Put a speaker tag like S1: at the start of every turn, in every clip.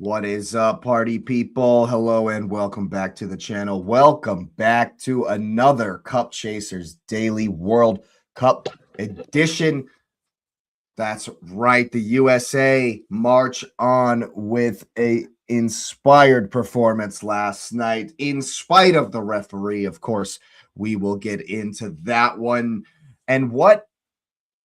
S1: What is up, party people? Hello and welcome back to the channel. Welcome back to another Cup Chasers Daily World Cup edition. That's right. The USA march on with a inspired performance last night, in spite of the referee. Of course, we will get into that one. And what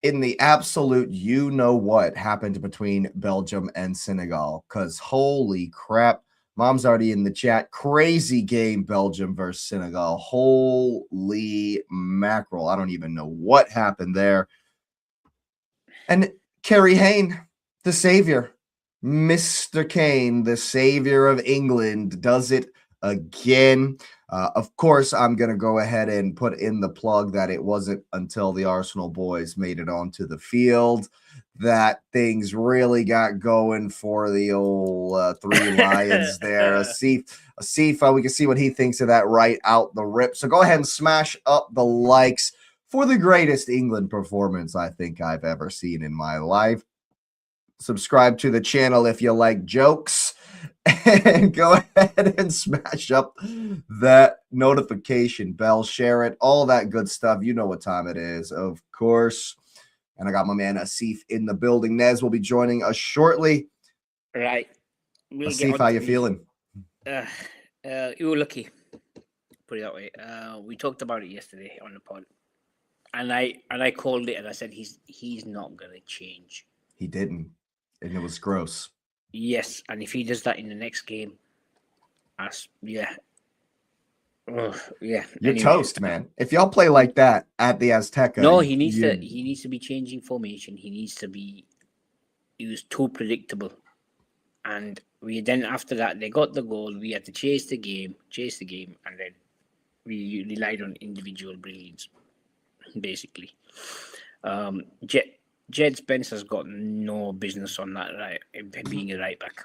S1: in the absolute what happened between Belgium and Senegal, because holy crap, mom's already in the chat. Crazy game, Belgium versus Senegal. Holy mackerel. I don't even know what happened there. And Harry Kane, the savior, Mr. Kane, the savior of England, does it again. Of course, I'm going to go ahead and put in the plug that it wasn't until the Arsenal boys made it onto the field that things really got going for the old three Lions there. Asif, we can see what he thinks of that right out the rip. So go ahead and smash up the likes for the greatest England performance I think I've ever seen in my life. Subscribe to the channel if you like jokes. And go ahead and smash up that notification bell, share it, all that good stuff. You know what time it is, of course. And I got my man Asif in the building. Nez will be joining us shortly.
S2: Right.
S1: Asif, how you feeling?
S2: You were lucky. Put it that way. We talked about it yesterday on the pod, and I called it, and I said he's not gonna change.
S1: He didn't, and it was gross.
S2: Yes, and if he does that in the next game, yeah.
S1: You're anyway, toast, man. If y'all play like that at the Azteca,
S2: no, he needs to be changing formation. He was too predictable, and we then after that they got the goal. We had to chase the game, and then we relied on individual brilliance, basically. Jed Spencer's got no business on that, right? Being a right back.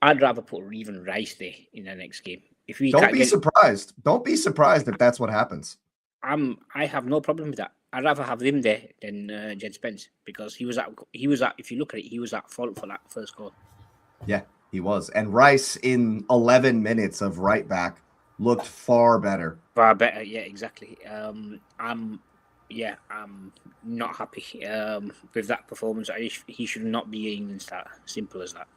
S2: I'd rather put even Rice there in the next game.
S1: If we don't be surprised. Don't be surprised if that's what happens.
S2: I have no problem with that. I'd rather have him there than Jed Spence, because he was at. If you look at it, he was at fault for that first goal.
S1: Yeah, he was. And Rice in 11 minutes of right back looked far better.
S2: Far better, yeah, exactly. I'm not happy with that performance. He should not be England starter. Simple as that.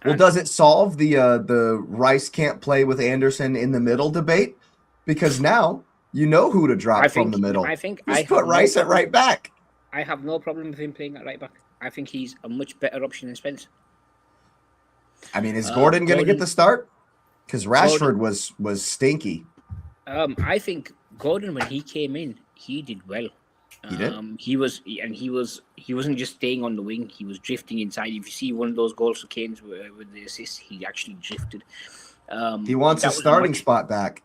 S1: Well, does it solve the Rice can't play with Anderson in the middle debate? Because now you know who to drop from the middle. Just put Rice at right back.
S2: I have no problem with him playing at right back. I think he's a much better option than Spence.
S1: I mean, is Gordon going to get the start? Because Rashford was stinky.
S2: I think Gordon, when he came in, he did well.
S1: He did.
S2: He wasn't just staying on the wing. He was drifting inside. If you see one of those goals for Kane's with the assist, he actually drifted.
S1: He wants a starting spot back.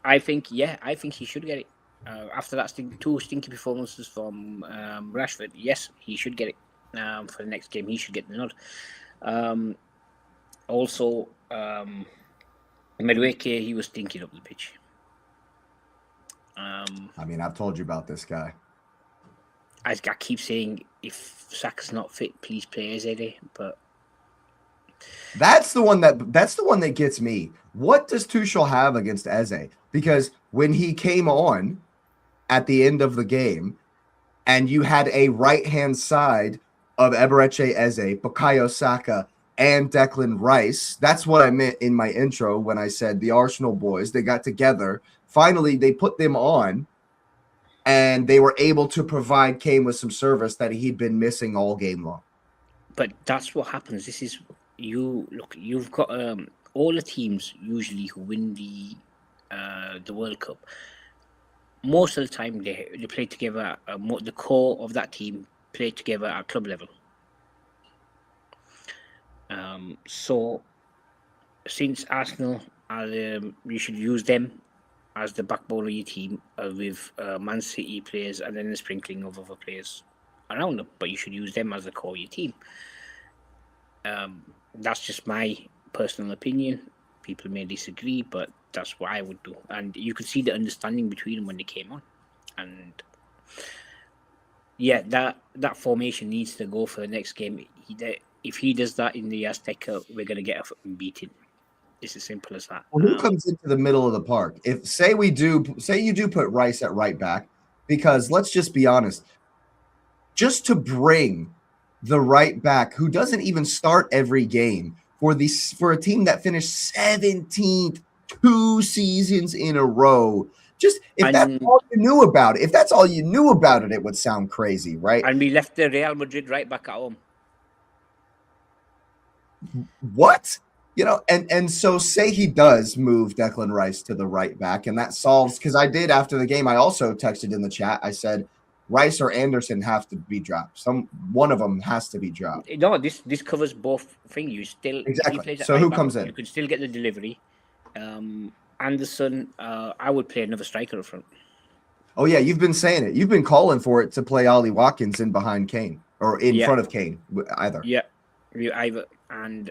S2: I think he should get it. After that two stinky performances from Rashford, yes, he should get it. For the next game, he should get the nod. Also, Madueke, he was stinking up the pitch.
S1: I mean, I've told you about this guy.
S2: I keep saying, if Saka's not fit, please play Eze. But
S1: that's the one that gets me. What does Tuchel have against Eze? Because when he came on at the end of the game, and you had a right-hand side of Eberechi Eze, Bukayo Saka, and Declan Rice. That's what I meant in my intro when I said the Arsenal boys, they got together. Finally, they put them on, and they were able to provide Kane with some service that he'd been missing all game long.
S2: But that's what happens. This is you've got all the teams usually who win the World Cup. Most of the time, they play together. The core of that team play together at club level. So, since Arsenal, you should use them as the backbone of your team with Man City players and then a sprinkling of other players around them. But you should use them as the core of your team. That's just my personal opinion. People may disagree, but that's what I would do. And you could see the understanding between them when they came on. And yeah, that formation needs to go for the next game. if he does that in the Azteca, we're going to get a fucking beating. It's as simple as that.
S1: Well, who comes into the middle of the park? If say you do put Rice at right back, because let's just be honest, just to bring the right back who doesn't even start every game for a team that finished 17th 2 seasons in a row. Just if that's all you knew about it, it would sound crazy, right?
S2: And we left the Real Madrid right back at home.
S1: What? And so say he does move Declan Rice to the right back, and that solves, because I did after the game, I also texted in the chat, I said Rice or Anderson have to be dropped. One of them has to be dropped.
S2: No, this covers both things. You still
S1: exactly. So right who comes in?
S2: You could still get the delivery. Anderson, I would play another striker up front.
S1: Oh yeah, you've been saying it. You've been calling for it to play Ollie Watkins in behind Kane or in front of Kane, either.
S2: Yeah, either. And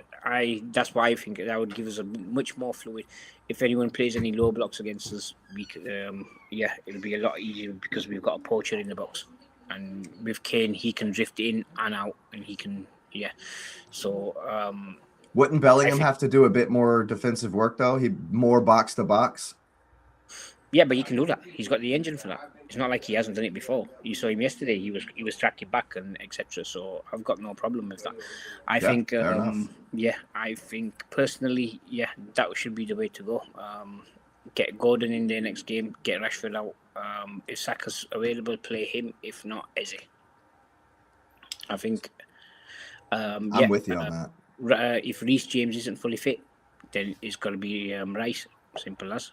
S2: that's why I think that would give us a much more fluid. If anyone plays any low blocks against us, we could, it'll be a lot easier because we've got a poacher in the box, and with Kane he can drift in and out, and he can, So
S1: wouldn't Bellingham have to do a bit more defensive work though? He more box to box.
S2: Yeah, but he can do that. He's got the engine for that. It's not like he hasn't done it before. You saw him yesterday. He was tracking back and etc. So I've got no problem with that. I think personally, that should be the way to go. Get Gordon in there next game. Get Rashford out. If Saka's available, play him. If not, Eze. I think.
S1: I'm with you on
S2: that. If Reece James isn't fully fit, then it's got to be Rice. Simple as.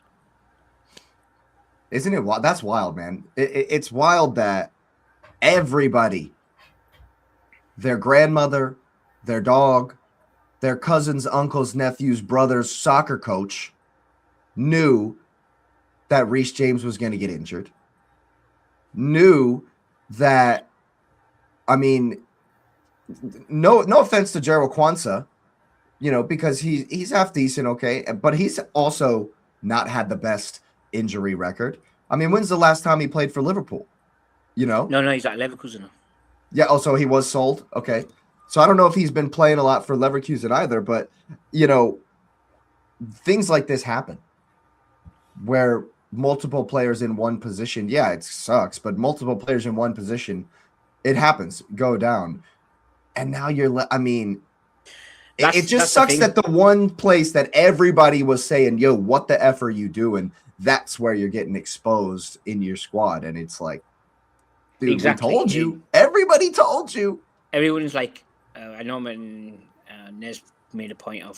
S1: Isn't it? That's wild, man. It's wild that everybody, their grandmother, their dog, their cousins, uncles, nephews, brothers, soccer coach knew that Reece James was going to get injured. Knew that, I mean, no offense to Gerald Kwanzaa, because he's half decent, okay, but he's also not had the best injury record. I mean, when's the last time he played for Liverpool? No,
S2: he's at Leverkusen.
S1: Yeah, so he was sold. Okay. So I don't know if he's been playing a lot for Leverkusen either, but things like this happen where multiple players in one position, it sucks, but multiple players in one position, it happens, go down. And now it just sucks that the one place that everybody was saying, yo, what the F are you doing? That's where you're getting exposed in your squad. And it's like, dude, exactly. We told you. Everybody told you.
S2: Everyone's like, I know when Nez made a point of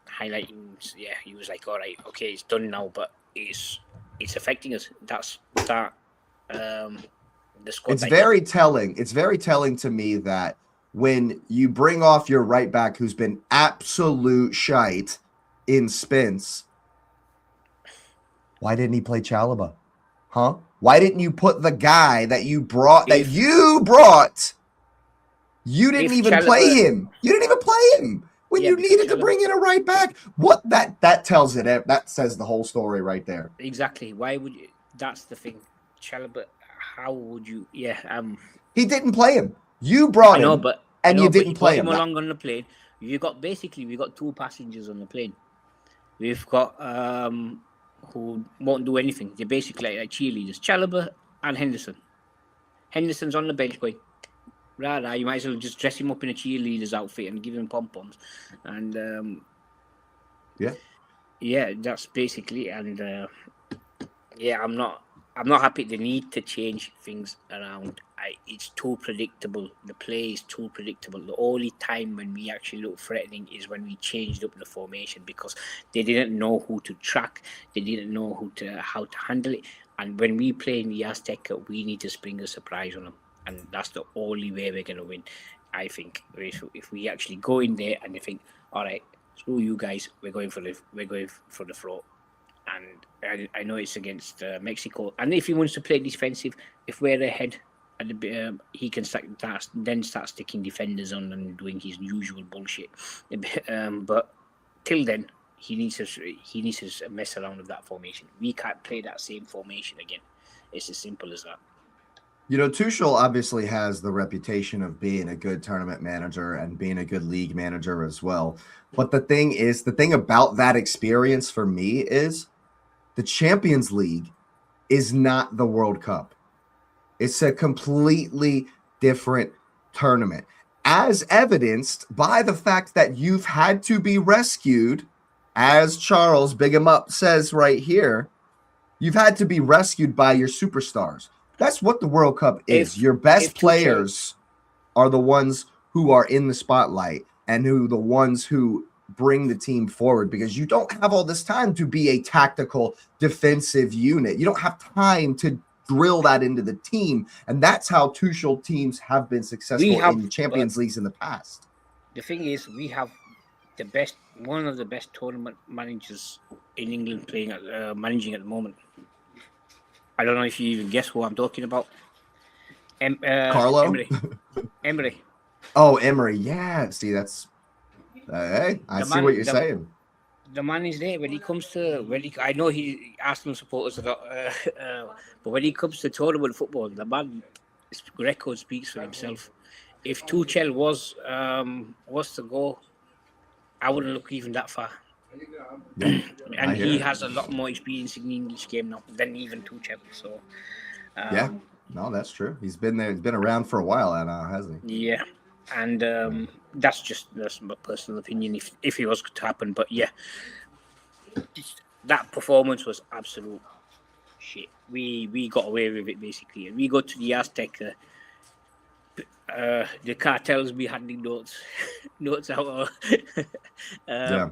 S2: highlighting, he was like, all right, okay, it's done now, but it's affecting us. That's that. The squad.
S1: It's very telling. It's very telling to me that when you bring off your right back who's been absolute shite in Spence, why didn't he play Chalobah? Huh? Why didn't you put the guy that you brought? You didn't even play him. You didn't even play him when you needed to bring in a right back. What that tells it. That says the whole story right there.
S2: Exactly. Why would you? That's the thing. Chalobah. How would you?
S1: He didn't play him. You brought him, you didn't play him.
S2: Along on the plane. We got two passengers on the plane. We've got who won't do anything. They're basically like cheerleaders. Chalobah and Henderson. Henderson's on the bench going, rah, you might as well just dress him up in a cheerleader's outfit and give him pom-poms. And that's basically. And I'm not happy. They need to change things around. It's too predictable. The play is too predictable. The only time when we actually look threatening is when we changed up the formation, because they didn't know who to track. They didn't know how to handle it. And when we play in the Azteca, we need to spring a surprise on them. And that's the only way we're going to win, I think. If we actually go in there and they think, all right, screw you guys, we're going for the throat. And I know it's against Mexico. And if he wants to play defensive, if we're ahead, he can start sticking defenders on and doing his usual bullshit. But till then, he needs to mess around with that formation. We can't play that same formation again. It's as simple as that.
S1: Tuchel obviously has the reputation of being a good tournament manager and being a good league manager as well. But the thing about that experience for me is the Champions League is not the World Cup. It's a completely different tournament, as evidenced by the fact that you've had to be rescued, as Charles Big 'em Up says right here. You've had to be rescued by your superstars. That's what the World Cup is. Your best players are the ones who are in the spotlight and the ones who bring the team forward, because you don't have all this time to be a tactical defensive unit. You don't have time to drill that into the team. And that's how Tuchel teams have been successful in Champions Leagues in the past.
S2: The thing is, we have one of the best tournament managers in England managing at the moment. I don't know if you even guess who I'm talking about.
S1: Carlo?
S2: Emery.
S1: Oh, Emery. Yeah. See, that's... Hey, I see what you're saying.
S2: The man is there when he comes to... I know he Arsenal supporters a lot, but when he comes to tournament football, the man's record speaks for himself. If Tuchel was to go, I wouldn't look even that far.
S1: Yeah,
S2: and he has a lot more experience in the English game now than even Tuchel. So
S1: yeah, no, that's true. He's been there. He's been around for a while now, hasn't he?
S2: Yeah, and that's my personal opinion. If it was to happen, but yeah, that performance was absolute shit. We got away with it basically, and we go to the Aztec. The cartels be handing notes out.
S1: Yeah.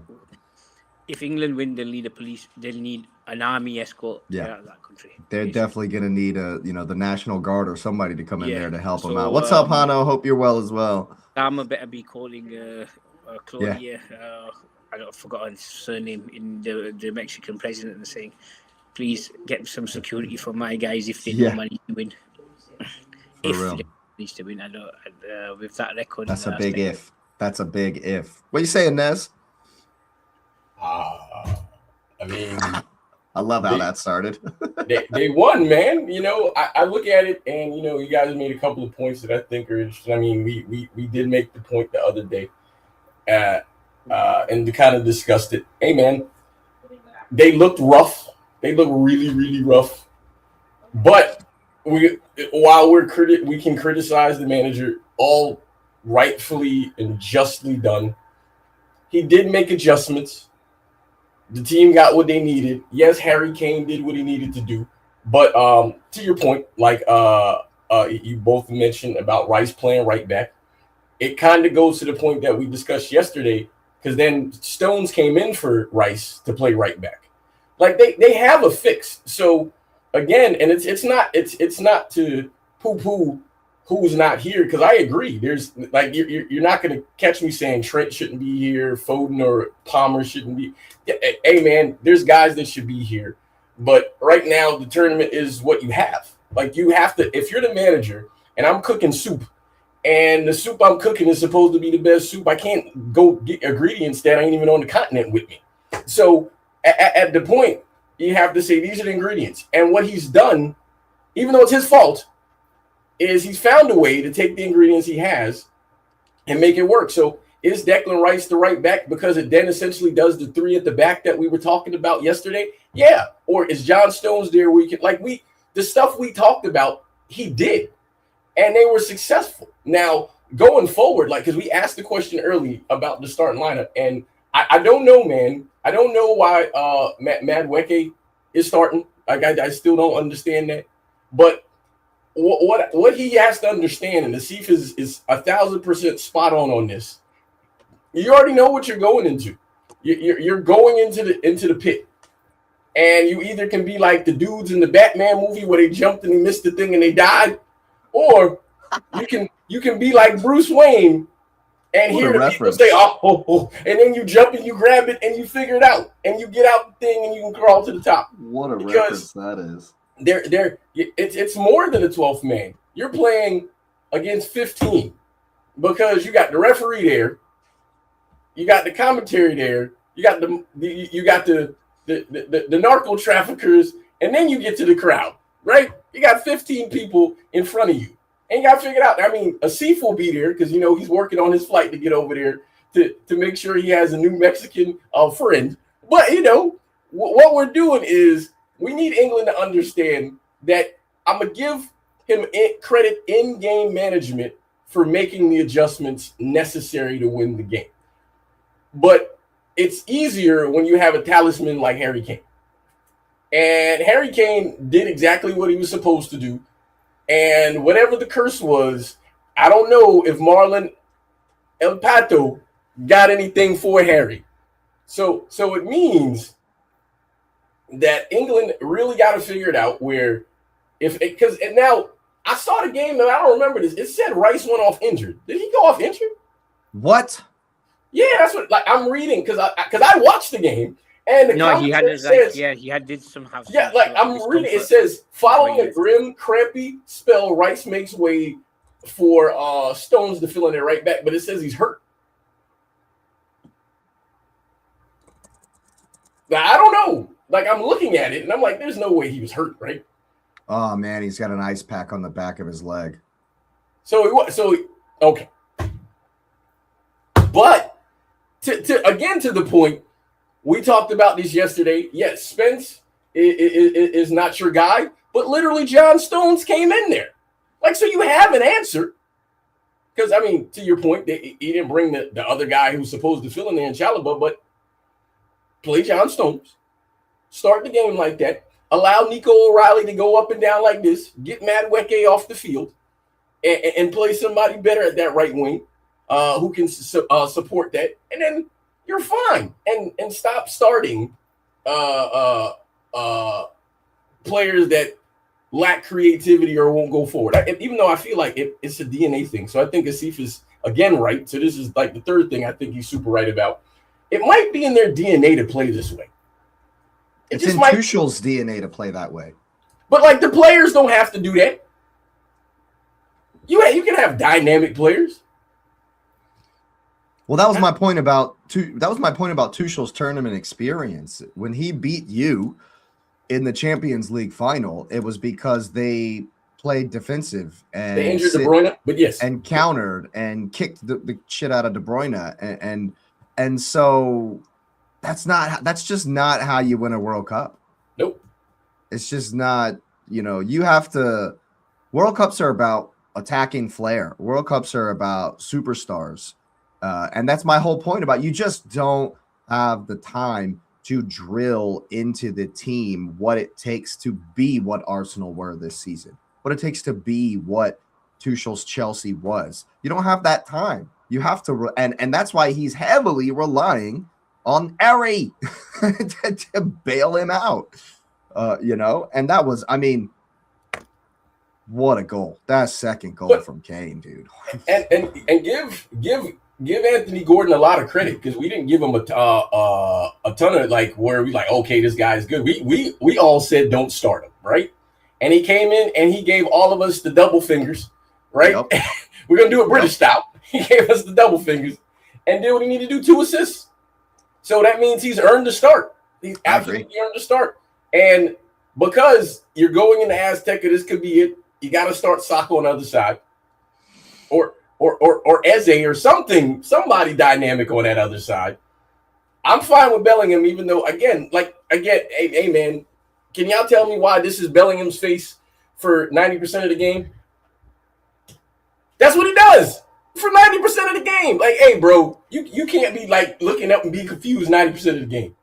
S2: If England win, they'll need an army escort out of that country.
S1: They're basically definitely going to need the National Guard or somebody to come in there to help them out. What's up, Hano? Hope you're well as well.
S2: Dama better be calling Claudia. I forgot her surname in the Mexican president and saying, please get some security for my guys if they don't manage to win.
S1: For real.
S2: Needs to win. With that record.
S1: That's a big if. That's a big if. What are you saying, Nez?
S3: I mean,
S1: I love how that started.
S3: they won, man. I look at it, and you guys made a couple of points that I think are interesting. I mean, we did make the point the other day, and kind of discussed it. Hey, man, they looked rough. They look really, really rough. But while we can criticize the manager, all rightfully and justly done. He did make adjustments. The team got what they needed. Yes, Harry Kane did what he needed to do. But to your point, like you both mentioned about Rice playing right back, it kind of goes to the point that we discussed yesterday, because then Stones came in for Rice to play right back. Like they have a fix. So again, and it's not to poo-poo who's not here, because I agree. There's like you're not going to catch me saying Trent shouldn't be here, Foden or Palmer shouldn't be. Hey man, there's guys that should be here, but right now the tournament is what you have. Like you have to, if you're the manager and I'm cooking soup, and the soup I'm cooking is supposed to be the best soup, I can't go get ingredients that ain't even on the continent with me. So at the point, you have to say these are the ingredients, and what he's done, even though it's his fault, is he's found a way to take the ingredients he has and make it work. So is Declan Rice the right back because it then essentially does the three at the back that we were talking about yesterday? Yeah. Or is John Stones there where you can, the stuff we talked about, he did. And they were successful. Now, going forward, because we asked the question early about the starting lineup, and I don't know, man. I don't know why Madueke is starting. I still don't understand that. But what he has to understand, and the Chief is 1,000% spot on this. You already know what you're going into. You're going into the pit, and you either can be like the dudes in the Batman movie where they jumped and they missed the thing and they died, or you can be like Bruce Wayne and hear the people say, oh, and then you jump and you grab it and you figure it out and you get out the thing and you can crawl to the top.
S1: What a reference that is.
S3: It's more than a 12th man. You're playing against 15 because you got the referee there, you got the commentary there, you got the narco traffickers, and then you get to the crowd. right? You got 15 people in front of you. And you got to figure it out. I mean, Asif will be there because, he's working on his flight to get over there to make sure he has a new Mexican friend. But, what we're doing is we need England to understand that I'm going to give him credit in game management for making the adjustments necessary to win the game. But it's easier when you have a talisman like Harry Kane. And Harry Kane did exactly what he was supposed to do. And whatever the curse was, I don't know if Marlon El Pato got anything for Harry. So it means that England really got to figure it out where because now I saw the game and I don't remember this. It said Rice went off injured. Did he go off injured?
S1: What?
S3: Yeah, that's what I'm reading because I watched the game and
S2: he had his did some have.
S3: Yeah, I'm reading. It says following a grim, crampy spell, Rice makes way for Stones to fill in their right back, but it says he's hurt. Now I don't know. I'm looking at it and I'm like, there's no way he was hurt, right?
S1: Oh man, he's got an ice pack on the back of his leg.
S3: Okay. But to the point, we talked about this yesterday. Yes, Spence is not your guy, but literally John Stones came in there. So you have an answer. Because, to your point, he didn't bring the other guy who's supposed to fill in there in Chalaba, but play John Stones. Start the game like that. Allow Nico O'Reilly to go up and down like this. Get Madueke off the field. And play somebody better at that right wing who can support that. And then you're fine. And stop starting players that lack creativity or won't go forward. Even though I feel like it's a DNA thing. So I think Asif is, again, right. So this is the third thing I think he's super right about. It might be in their DNA to play this way.
S1: It's in Tuchel's DNA to play that way.
S3: But, the players don't have to do that. You can have dynamic players.
S1: Well, that was my point about Tuchel's tournament experience. When he beat you in the Champions League final, it was because they played defensive and
S3: they injured De Bruyne, but yes,
S1: and countered and kicked the shit out of De Bruyne, and so that's just not how you win a World Cup.
S3: Nope,
S1: it's just not. You have to. World Cups are about attacking flair. World Cups are about superstars. And that's my whole point about you just don't have the time to drill into the team what it takes to be what Arsenal were this season, what it takes to be what Tuchel's Chelsea was. You don't have that time. You have to, and that's why he's heavily relying on Harry to bail him out, and that was, what a goal. That second goal from Kane, dude.
S3: and give Anthony Gordon a lot of credit because we didn't give him a ton of where we okay, this guy is good. We all said don't start him, right? And he came in and he gave all of us the double fingers, right? Yep. We're gonna do a British style. He gave us the double fingers and did what he needed to do, 2 assists. So that means he's earned the start. He's absolutely earned the start. And because you're going into Azteca, this could be it. You got to start Saka on the other side, or Eze or somebody dynamic on that other side. I'm fine with Bellingham, even though again, hey man, can y'all tell me why this is Bellingham's face for 90% of the game? That's what he does for 90% of the game. Hey bro, you can't be looking up and be confused 90% of the game.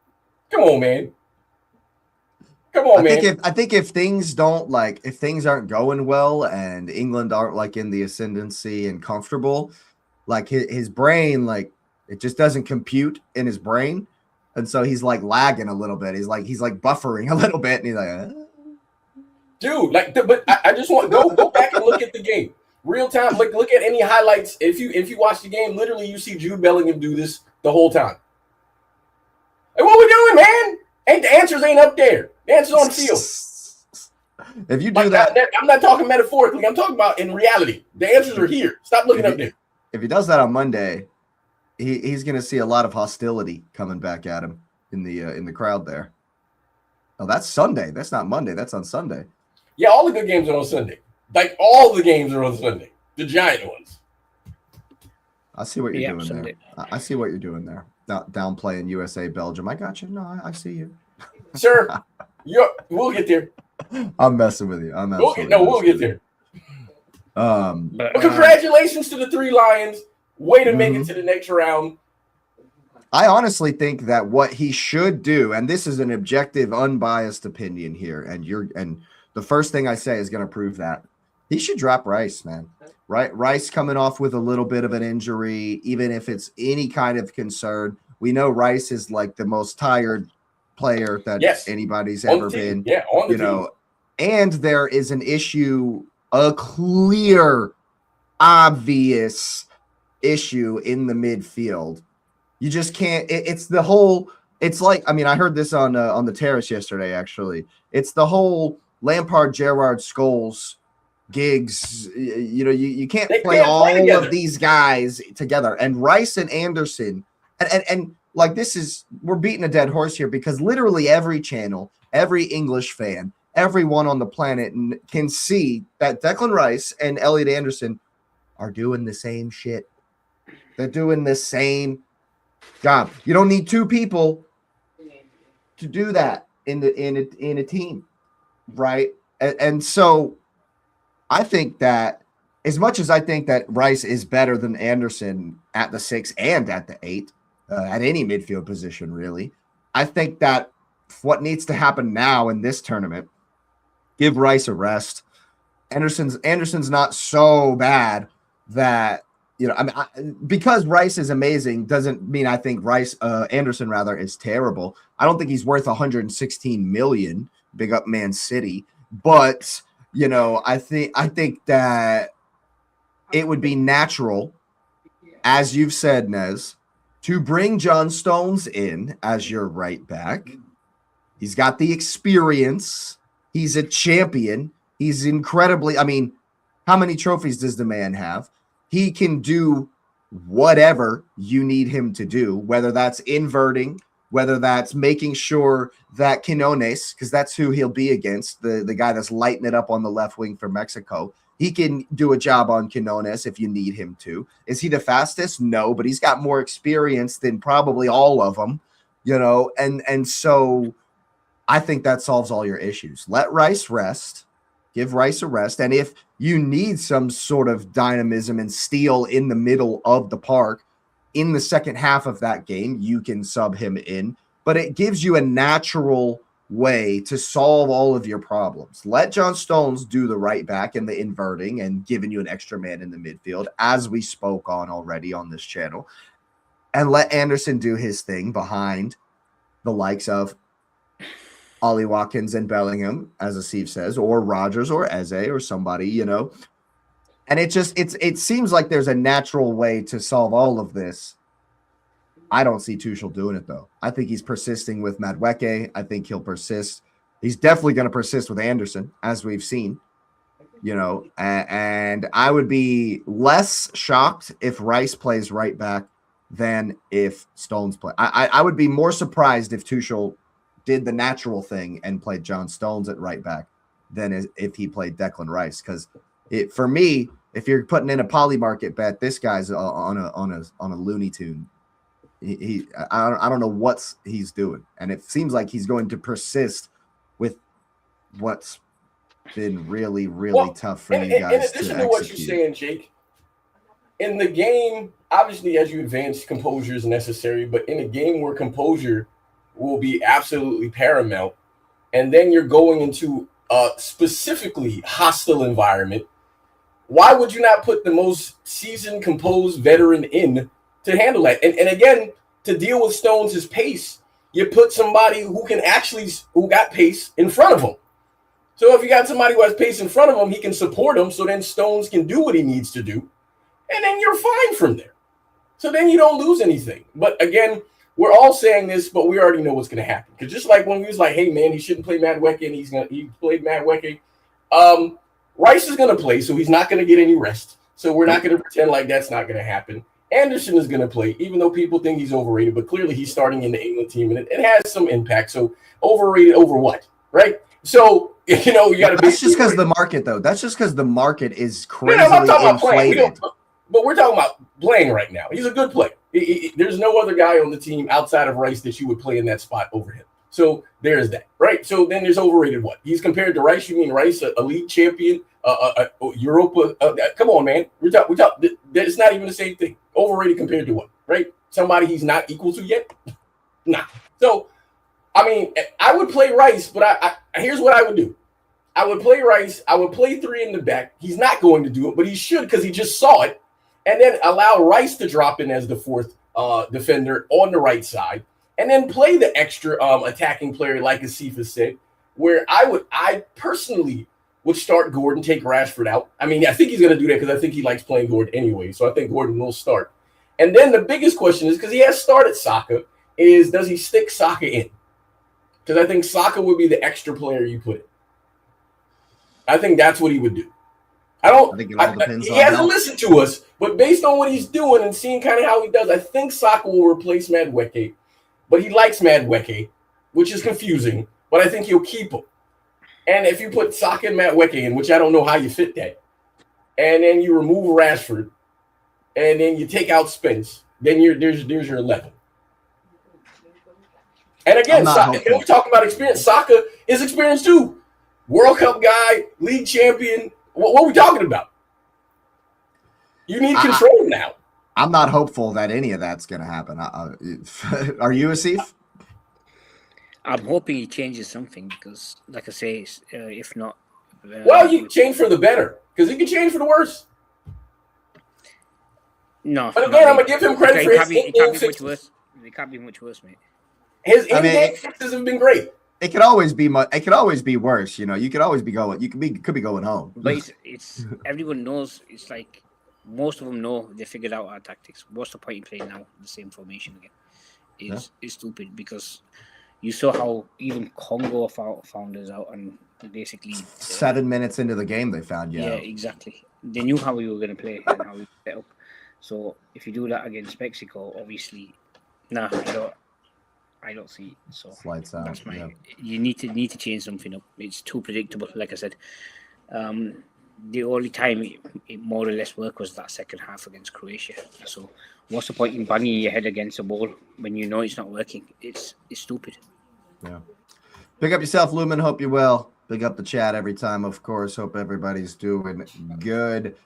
S3: Come on, man. Come on, man.
S1: I think if things aren't going well and England aren't in the ascendancy and comfortable, his brain, it just doesn't compute in his brain. And so he's lagging a little bit. He's buffering a little bit. And he's
S3: dude, but I just want to go back and look at the game. Real time. Look at any highlights. If you watch the game, literally you see Jude Bellingham do this the whole time. Hey, what we doing, man? The answers ain't up there. The answers on the field.
S1: If you do that,
S3: I'm not talking metaphorically. I'm talking about in reality. The answers are here. Stop looking up there.
S1: If he does that on Monday, he's going to see a lot of hostility coming back at him in the crowd there. Oh, that's Sunday. That's not Monday. That's on Sunday.
S3: Yeah, all the good games are on Sunday. Like all the games are on Sunday. The giant ones.
S1: I see what you're doing
S2: Sunday.
S1: there. I see what you're doing there. Downplaying USA, Belgium. I got you. No, I see you.
S3: Sir, we'll get there.
S1: I'm messing with you.
S3: We'll get there.
S1: But
S3: congratulations to the 3 Lions. Way to make it to the next round.
S1: I honestly think that what he should do, and this is an objective, unbiased opinion here, and the first thing I say is going to prove that. He should drop Rice, man. Right? Rice coming off with a little bit of an injury, even if it's any kind of concern. We know Rice is like the most tired player that anybody's ever been.
S3: Yeah, on the team.
S1: And there is an issue, a clear, obvious issue in the midfield. You just can't. It's the whole. It's like, I mean, I heard this on the terrace yesterday. Actually, it's the whole Lampard, Gerrard, Scholes, Giggs. You can't play all of these guys together. And Rice and Anderson, and like this is, we're beating a dead horse here because literally every channel, every English fan, everyone on the planet can see that Declan Rice and Elliot Anderson are doing the same shit. They're doing the same job. You don't need 2 people to do that in a team, right? And so I think that as much as I think that Rice is better than Anderson at the 6 and at the 8, at any midfield position, really, I think that what needs to happen now in this tournament, give Rice a rest. Anderson's not so bad that, because Rice is amazing doesn't mean I think Anderson rather is terrible. I don't think he's worth 116 million. Big up Man City, but I think that it would be natural, as you've said, Nez, to bring John Stones in as your right back. He's got the experience. He's a champion. He's incredibly. I mean, how many trophies does the man have? He can do whatever you need him to do, whether that's inverting, whether that's making sure that Quinones, because that's who he'll be against, the guy that's lighting it up on the left wing for Mexico. He can do a job on Quinones if you need him to. Is he the fastest? No, but he's got more experience than probably all of them, and so I think that solves all your issues. Let Rice rest. Give Rice a rest. And if you need some sort of dynamism and steel in the middle of the park in the second half of that game, you can sub him in. But it gives you a natural way to solve all of your problems. Let John Stones do the right back and the inverting and giving you an extra man in the midfield, as we spoke on already on this channel. And let Anderson do his thing behind the likes of Ollie Watkins and Bellingham, as Asif says, or Rogers or Eze or somebody, And it seems like there's a natural way to solve all of this. I don't see Tuchel doing it, though. I think he's persisting with Madueke. I think he'll persist. He's definitely going to persist with Anderson, as we've seen, and I would be less shocked if Rice plays right back than if Stones play. I would be more surprised if Tuchel did the natural thing and played John Stones at right back than if he played Declan Rice. Because for me, if you're putting in a poly market bet, this guy's on a Looney Tune. I don't know what he's doing, and it seems like he's going to persist with what's been really, really tough for you guys.
S3: In addition to what you're saying, Jake, in the game, obviously, as you advance, composure is necessary. But in a game where composure will be absolutely paramount, and then you're going into a specifically hostile environment, why would you not put the most seasoned, composed veteran in to handle that? And again, to deal with Stones' pace, you put somebody who got pace in front of him. So if you got somebody who has pace in front of him, he can support him, so then Stones can do what he needs to do, and then you're fine from there. So then you don't lose anything. But again, we're all saying this, but we already know what's going to happen. Because just like when we was like, hey, man, he shouldn't play Madueke, and he played Madueke. Rice is going to play, so he's not going to get any rest. So we're not going to pretend like that's not going to happen. Anderson is going to play, even though people think he's overrated, but clearly he's starting in the England team, and it has some impact. So overrated over what, right? So You know, you got to be.
S1: That's just because the market, though. That's just because the market is
S3: No,
S1: crazily
S3: I'm not talking about playing.
S1: inflated.
S3: But we're talking about playing right now. He's a good player. There's no other guy on the team outside of Rice that you would play in that spot over him. So there's that, right? So then there's overrated what? He's compared to Rice. You mean Rice, a league champion, Europa? Come on, man. We talk. It's not even the same thing. Overrated compared to what, right? Somebody he's not equal to yet? Nah. So, I mean, I would play Rice, but I here's what I would do. I would play Rice. I would play 3 in the back. He's not going to do it, but he should because he just saw it. And then allow Rice to drop in as the 4th defender on the right side. And then play the extra attacking player, like Asifa said, where I personally would start Gordon, take Rashford out. I mean, I think he's going to do that because I think he likes playing Gordon anyway. So I think Gordon will start. And then the biggest question is, because he has started Saka, is does he stick Saka in? Because I think Saka would be the extra player you put in. I think that's what he would do.
S1: I think it all depends
S3: he
S1: on
S3: hasn't
S1: health.
S3: listened to us, but based on what he's doing and seeing kind of how he does, I think Saka will replace Madueke. But he likes Madueke, which is confusing, but I think he'll keep him. And if you put Saka and Madueke in, which I don't know how you fit that, and then you remove Rashford, and then you take out Spence, then there's your 11. And again, we're talking about experience. Saka is experienced too. World Cup guy, league champion. What are we talking about? You need control now.
S1: I'm not hopeful that any of that's going to happen. Are you, Asif?
S2: I'm hoping he changes something because, like I say, if not...
S3: well, you change for the better because he can change for the worse.
S2: No.
S3: But again, I'm going to give him credit for his in-game fixes.
S2: It can't be much worse, mate.
S3: His in-game fixes have been great.
S1: It could always be it could always be worse, you know. You could always be going. You could be going home.
S2: But it's everyone knows. It's like most of them know they figured out our tactics. What's the point in playing now the same formation again? It's stupid because you saw how even Congo found us out and basically
S1: 7 minutes into the game they found you.
S2: Yeah, exactly. They knew how we were going to play and how we set up. So if you do that against Mexico, obviously, I don't see it. So
S1: lights out.
S2: That's you need to change something up. It's too predictable. Like I said, the only time it more or less worked was that second half against Croatia. So what's the point in banging your head against a ball when you know it's not working? It's stupid.
S1: Yeah. Pick up yourself, Lumen. Hope you're well. Big up the chat every time, of course. Hope everybody's doing good.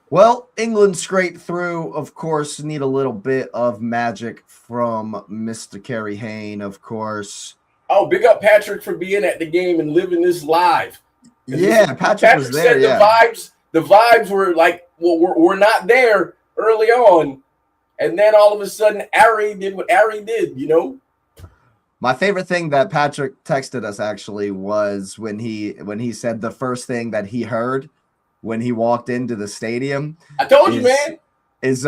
S1: Well, England scraped through, of course, need a little bit of magic from Mr. Harry Kane, of course.
S3: Oh, big up Patrick for being at the game and living this live.
S1: Yeah, Patrick was there,
S3: said the vibes were like, well, we're not there early on. And then all of a sudden, Ari did what Ari did, you know?
S1: My favorite thing that Patrick texted us actually was when he said the first thing that he heard when he walked into the stadium.
S3: I told you, man.
S1: Is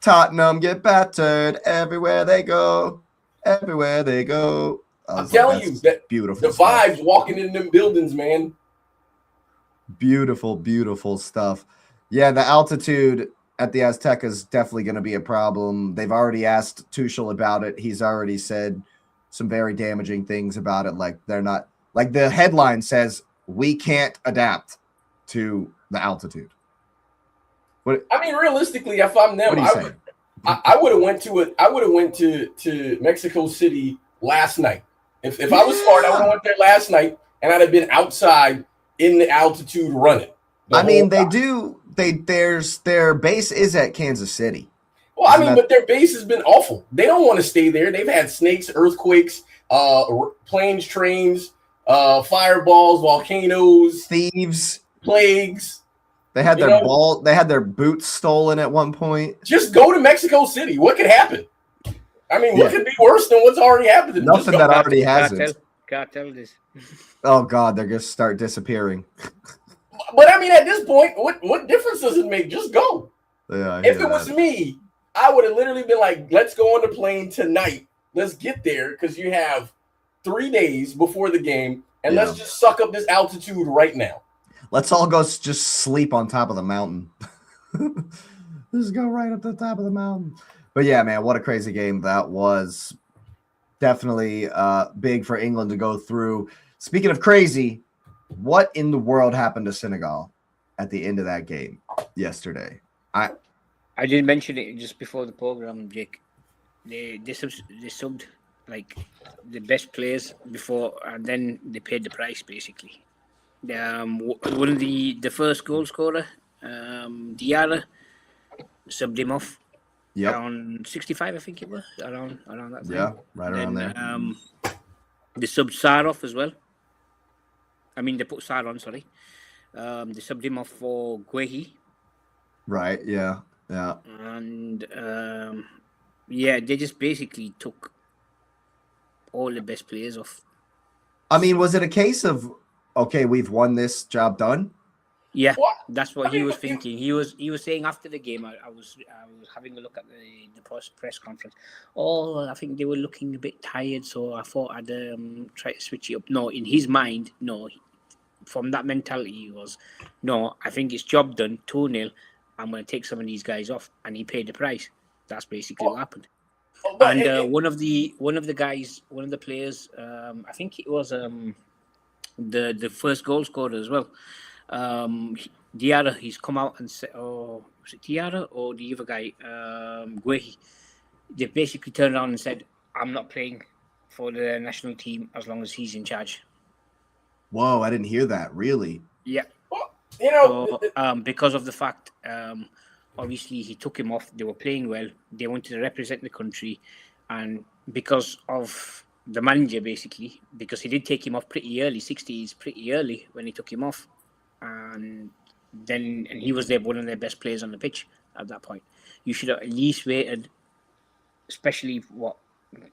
S1: Tottenham get battered everywhere they go. Everywhere they go.
S3: I'm telling you, that
S1: beautiful.
S3: The vibes walking in them buildings, man.
S1: Beautiful, beautiful stuff. Yeah, the altitude at the Azteca is definitely going to be a problem. They've already asked Tuchel about it. He's already said some very damaging things about it. Like they're not, like the headline says, we can't adapt to the altitude. What
S3: I mean, realistically, if I'm them, I would have went to Mexico City last night. If I was smart, I would have went there last night and I'd have been outside in the altitude running.
S1: I mean, their base is at Kansas City.
S3: Well, I mean, but their base has been awful. They don't want to stay there. They've had snakes, earthquakes, planes, trains, fireballs, volcanoes,
S1: thieves,
S3: plagues.
S1: They had their boots stolen at one point.
S3: Just go to Mexico City. What could happen? I mean, what could be worse than what's already happened?
S1: Nothing that already hasn't.
S2: Cartel this.
S1: Oh God, they're gonna start disappearing.
S3: But I mean, at this point, what difference does it make? Just go.
S1: Yeah,
S3: if it was me, I would have literally been like, let's go on the plane tonight. Let's get there because you have 3 days before the game, and let's just suck up this altitude right now.
S1: Let's all go just sleep on top of the mountain. Just go right up the top of the mountain. But yeah, man, what a crazy game that was. Definitely big for England to go through. Speaking of crazy, What in the world happened to Senegal at the end of that game yesterday?
S2: I did mention it just before the program, Jake. They subbed like the best players before, and then they paid the price basically. One of the first goal scorer, DR, subbed him off.
S1: Yep.
S2: Around 65, I think it was around that time.
S1: Yeah, right around there.
S2: They subbed Sar off as well. I mean, they put Sar on. Sorry, they subbed him off for Guehi.
S1: Right. Yeah. Yeah.
S2: And yeah, they just basically took all the best players off.
S1: I mean, was it a case of, okay, we've won this, job done?
S2: Yeah, that's what he was thinking. He was saying after the game. I was having a look at the press conference. Oh, I think they were looking a bit tired, so I thought I'd try to switch it up. No, in his mind, no. From that mentality, he was, no. I think it's job done. 2-0. I'm going to take some of these guys off, and he paid the price. That's basically what happened. And one of the players, I think it was the first goal scorer as well. Diarra, he's come out and said, oh, was it Diarra or the other guy, Guehi? They basically turned around and said, I'm not playing for the national team as long as he's in charge.
S1: Whoa, I didn't hear that. Really?
S2: Yeah.
S3: Well, you know,
S2: because of the fact, obviously he took him off. They were playing well. They wanted to represent the country, and because of the manager, basically, because he did take him off pretty early. 60 is pretty early when he took him off, and he was one of their best players on the pitch at that point. You should have at least waited, especially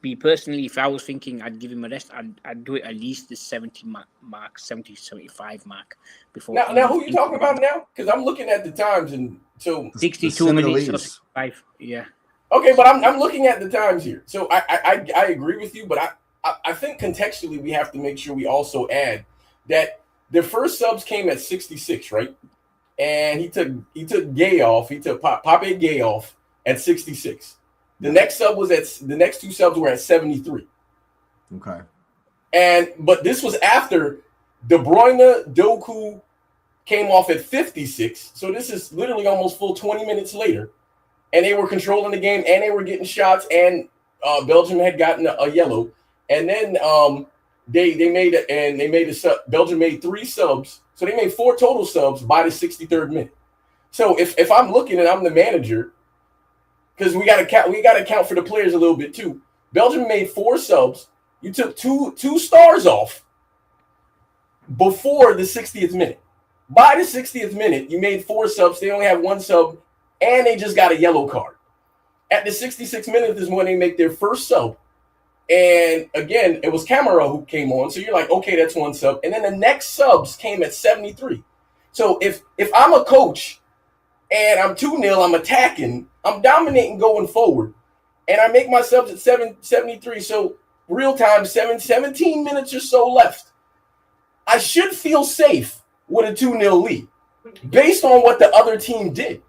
S2: me personally, if I was thinking I'd give him a rest, I'd do it at least the 70 mark, 70, 75 mark before.
S3: Now who are you talking about now? Because I'm looking at the times, and so
S2: 62 minutes or 65. Yeah.
S3: Okay, but I'm looking at the times here. So I agree with you, but I think contextually we have to make sure we also add that the first subs came at 66, right? And he took Gay off. He took Pape Gay off at 66. The next two subs were at 73.
S1: Okay.
S3: But this was after De Bruyne, Doku came off at 56. So this is literally almost full 20 minutes later. And they were controlling the game, and they were getting shots, and Belgium had gotten a yellow. And then Belgium made 3 subs. So they made 4 total subs by the 63rd minute. So if I'm looking and I'm the manager, because we gotta count for the players a little bit too. Belgium made 4 subs. You took two stars off before the 60th minute. By the 60th minute, you made 4 subs. They only have 1 sub, and they just got a yellow card. At the 66th minute is when they make their first sub. And again, it was Camara who came on. So you're like, okay, that's 1 sub. And then the next subs came at 73. So if I'm a coach and I'm 2-0, I'm attacking, I'm dominating going forward, and I make my subs at 73. So real time, 17 minutes or so left. I should feel safe with a 2-0 lead based on what the other team did,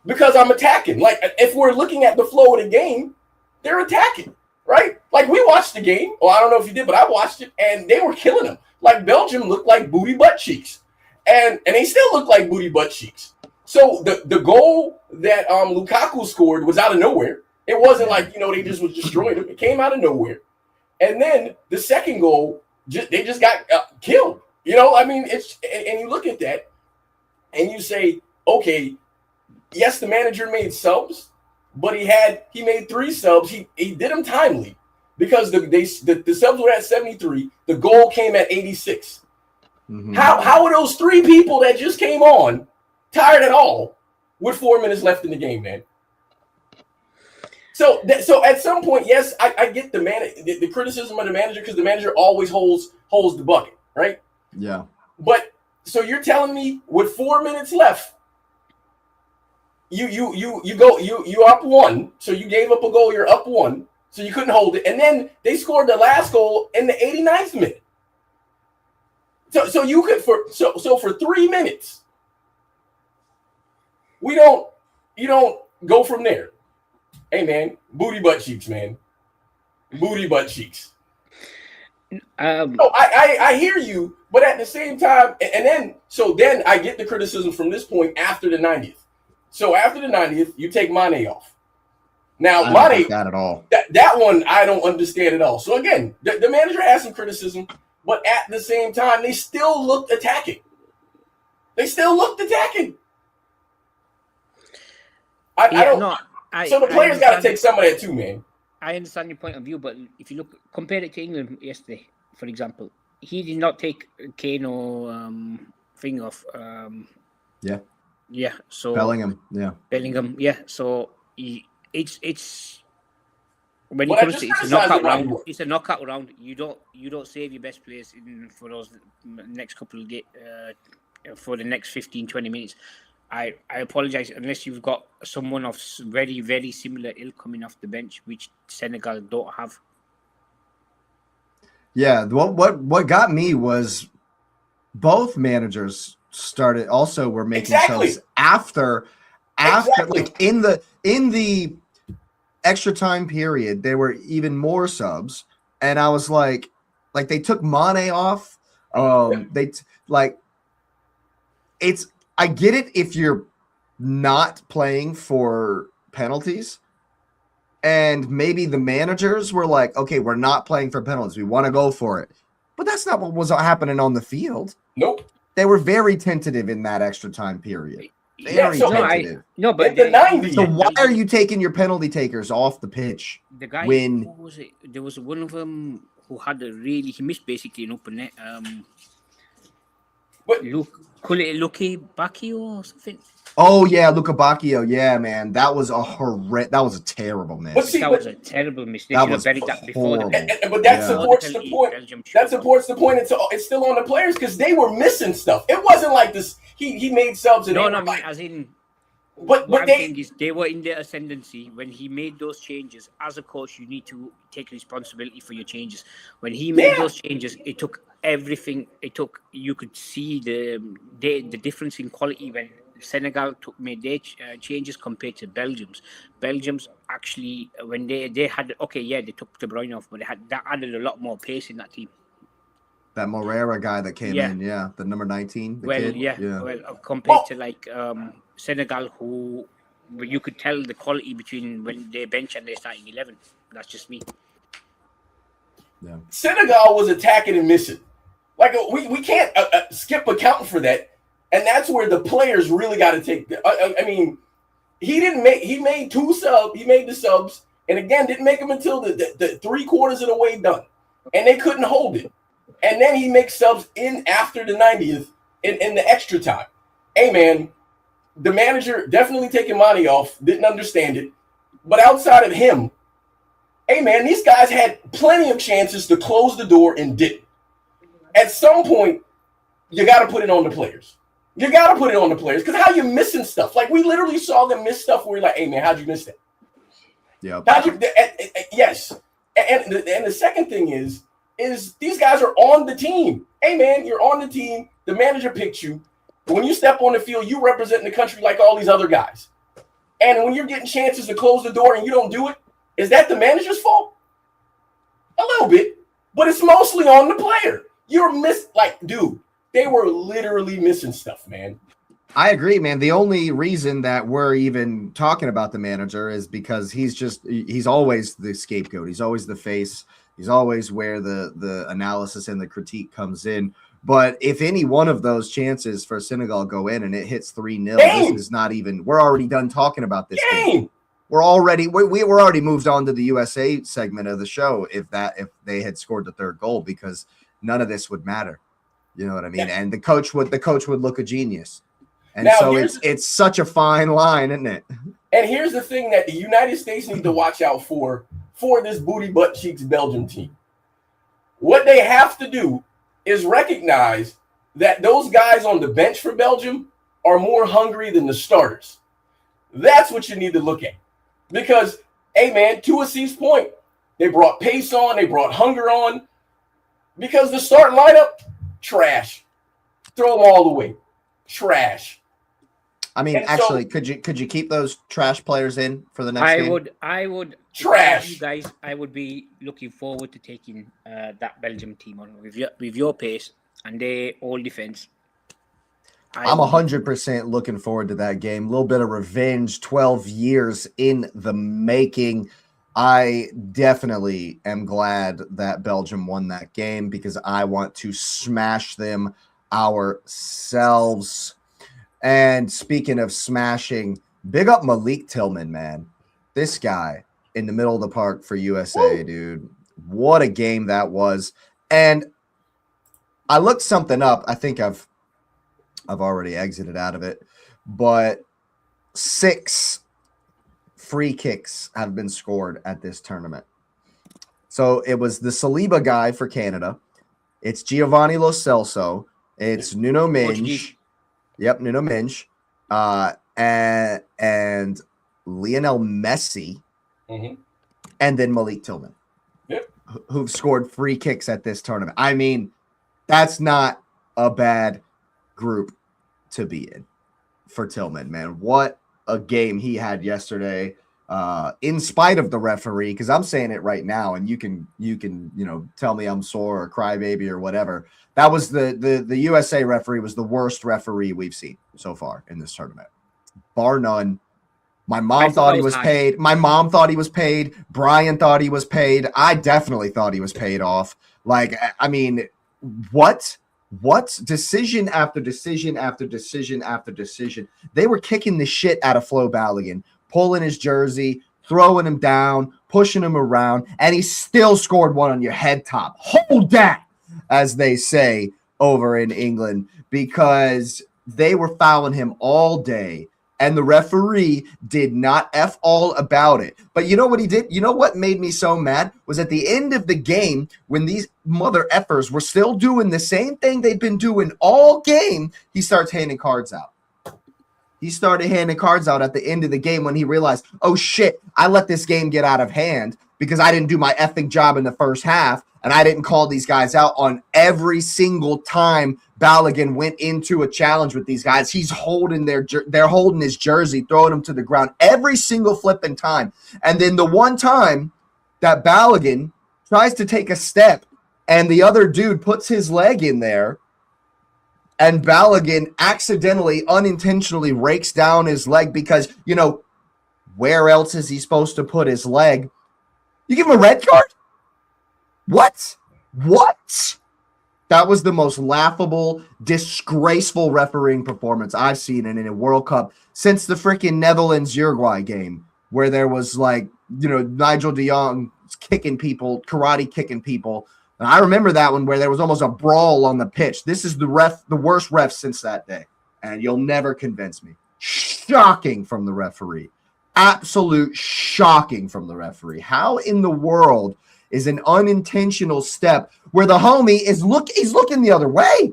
S3: because I'm attacking. Like, if we're looking at the flow of the game, they're attacking, right? Like, we watched the game. Well, I don't know if you did, but I watched it, and they were killing them. Like, Belgium looked like booty butt cheeks, and they still look like booty butt cheeks. So the goal that Lukaku scored was out of nowhere. It wasn't like, they just was destroying him. It came out of nowhere. And then the second goal, they just got killed. I mean, and you look at that and you say, okay, yes, the manager made subs, but he made 3 subs. He did them timely because the subs were at 73. The goal came at 86. Mm-hmm. How are those 3 people that just came on tired at all with 4 minutes left in the game, man? So at some point, yes, I get the criticism of the manager, because the manager always holds the bucket, right?
S1: Yeah.
S3: But so you're telling me with 4 minutes left, you up 1, so you gave up a goal, you're up 1, so you couldn't hold it, and then they scored the last goal in the 89th minute. So you could for 3 minutes. You don't go from there. Hey, man, booty butt cheeks, man. Booty butt cheeks. No, I hear you, but at the same time, and then I get the criticism from this point after the 90th. So after the 90th, you take Mane off. Now,
S1: I don't
S3: Mane,
S1: think that at all.
S3: that one I don't understand at all. So again, the manager has some criticism, but at the same time, they still looked attacking. I don't.
S2: No,
S3: So the players got to take some of that too, man.
S2: I understand your point of view, but if you compare it to England yesterday, for example, he did not take Kane or thing off. Yeah. So
S1: Bellingham.
S2: Yeah. So it's when
S3: Well,
S2: it comes
S3: I
S2: to
S3: just
S2: it's a knockout
S3: criticized it
S2: round.
S3: right.
S2: It's a knockout round. You don't save your best players for those next couple of for the next 15-20 minutes. I apologize unless you've got someone of very, very similar ilk coming off the bench, which Senegal don't have.
S1: Yeah, what got me was both managers were making subs after like in the extra time period, there were even more subs, and I was like they took Mane off. I get it if you're not playing for penalties, and maybe the managers were like, okay, we're not playing for penalties. We want to go for it. But that's not what was happening on the field.
S3: Nope.
S1: They were very tentative in that extra time period. Very tentative.
S2: But
S3: the 90s.
S1: So why are you taking your penalty takers off the pitch?
S2: The guy,
S1: when
S2: who was it? There was one of them who had he missed basically an open net. Lucky Bacchio or something.
S1: Oh yeah, Luca Bacchio. Yeah, man, that was a terrible miss.
S2: That was a terrible mistake.
S1: That was
S2: buried that before
S3: but that supports the point. That supports the point. It's still on the players because they were missing stuff. It wasn't like this. He made subs and
S2: as in.
S3: But
S2: they were in their ascendancy when he made those changes. As a coach, you need to take responsibility for your changes. When he made those changes, it took everything. You could see the difference in quality when Senegal made their changes compared to Belgium's. Belgium's actually, when they had they took De Bruyne off, but that added a lot more pace in that team.
S1: That Morera guy that came in, the number 19.
S2: Compared to Senegal, who you could tell the quality between when they bench and their starting 11. That's just me.
S3: Yeah. Senegal was attacking and missing. Like we can't skip accounting for that, and that's where the players really got to take. I mean, he made the subs, and again didn't make them until the 3/4 of the way done, and they couldn't hold it. And then he makes subs in after the 90th in the extra time. Hey, man, the manager definitely taking Mane off, didn't understand it. But outside of him, hey, man, these guys had plenty of chances to close the door and didn't. At some point, you got to put it on the players. Because how you missing stuff? Like, we literally saw them miss stuff where we're like, hey, man, how'd you miss that?
S1: Yeah.
S3: Yes. And the second thing is these guys are on the team. Hey, man, you're on the team. The manager picked you. When you step on the field, you represent the country like all these other guys. And when you're getting chances to close the door and you don't do it, is that the manager's fault? A little bit, but it's mostly on the player. Dude, they were literally missing stuff, man.
S1: I agree, man. The only reason that we're even talking about the manager is because he's always the scapegoat. He's always the face. He's always where the analysis and the critique comes in. But if any one of those chances for Senegal go in and it hits 3-0, this is not even. We're already done talking about this game. We were already moved on to the USA segment of the show if they had scored the third goal, because none of this would matter. You know what I mean? Yeah. And the coach would look a genius. And now, so it's such a fine line, isn't it?
S3: And here's the thing that the United States need to watch out for this booty butt cheeks Belgium team. What they have to do is recognize that those guys on the bench for Belgium are more hungry than the starters. That's what you need to look at. Because, hey, man, to Asif's point, they brought pace on, they brought hunger on. Because the starting lineup, trash. Throw them all away. Trash.
S1: I mean,
S3: And so-
S1: actually, could you keep those trash players in for the next game?
S2: I would
S3: Trash.
S2: you guys. I would be looking forward to taking that Belgium team on with your pace and their all defense.
S1: I'm 100% looking forward to that game. A little bit of revenge, 12 years in the making. I definitely am glad that Belgium won that game because I want to smash them ourselves. And speaking of smashing, big up Malik Tillman, man. This guy in the middle of the park for USA,
S3: Woo.
S1: dude. What a game that was. And I looked something up. I think I've already exited out of it, but 6 free kicks have been scored at this tournament. So it was the Saliba guy for Canada. It's Giovanni Lo Celso. It's Nuno Mendes. Yep, Nuno Mendes. And Lionel Messi.
S3: Mhm.
S1: And then Malik Tillman.
S3: Yep.
S1: Who've scored free kicks at this tournament. I mean, that's not a bad group to be in for Tillman, man. What a game he had yesterday, in spite of the referee, because I'm saying it right now, and you can tell me I'm sore or crybaby or whatever. That was the USA referee was the worst referee we've seen so far in this tournament, bar none. My mom thought he was paid. My mom thought he was paid. Brian thought he was paid. I definitely thought he was paid off. Like, I mean, what decision after decision after decision after decision. They were kicking the shit out of Flo Balogun, pulling his jersey, throwing him down, pushing him around, and he still scored one on your head top. Hold that, as they say over in England, because they were fouling him all day. And the referee did not F all about it. But you know what he did? You know what made me so mad? Was at the end of the game, when these mother effers were still doing the same thing they'd been doing all game, he starts handing cards out. He started handing cards out at the end of the game when he realized, oh shit, I let this game get out of hand because I didn't do my effing job in the first half. And I didn't call these guys out on every single time Balogun went into a challenge with these guys. He's holding they're holding his jersey, throwing him to the ground every single flipping time. And then the one time that Balogun tries to take a step and the other dude puts his leg in there and Balogun accidentally, unintentionally rakes down his leg because, where else is he supposed to put his leg? You give him a red card? What? That was the most laughable, disgraceful refereeing performance I've seen in a World Cup since the freaking Netherlands-Uruguay game, where there was Nigel de Jong kicking people, karate kicking people. And I remember that one where there was almost a brawl on the pitch. This is the worst ref since that day. And you'll never convince me. Shocking from the referee. Absolute shocking from the referee. How in the world is an unintentional step where the homie he's looking the other way?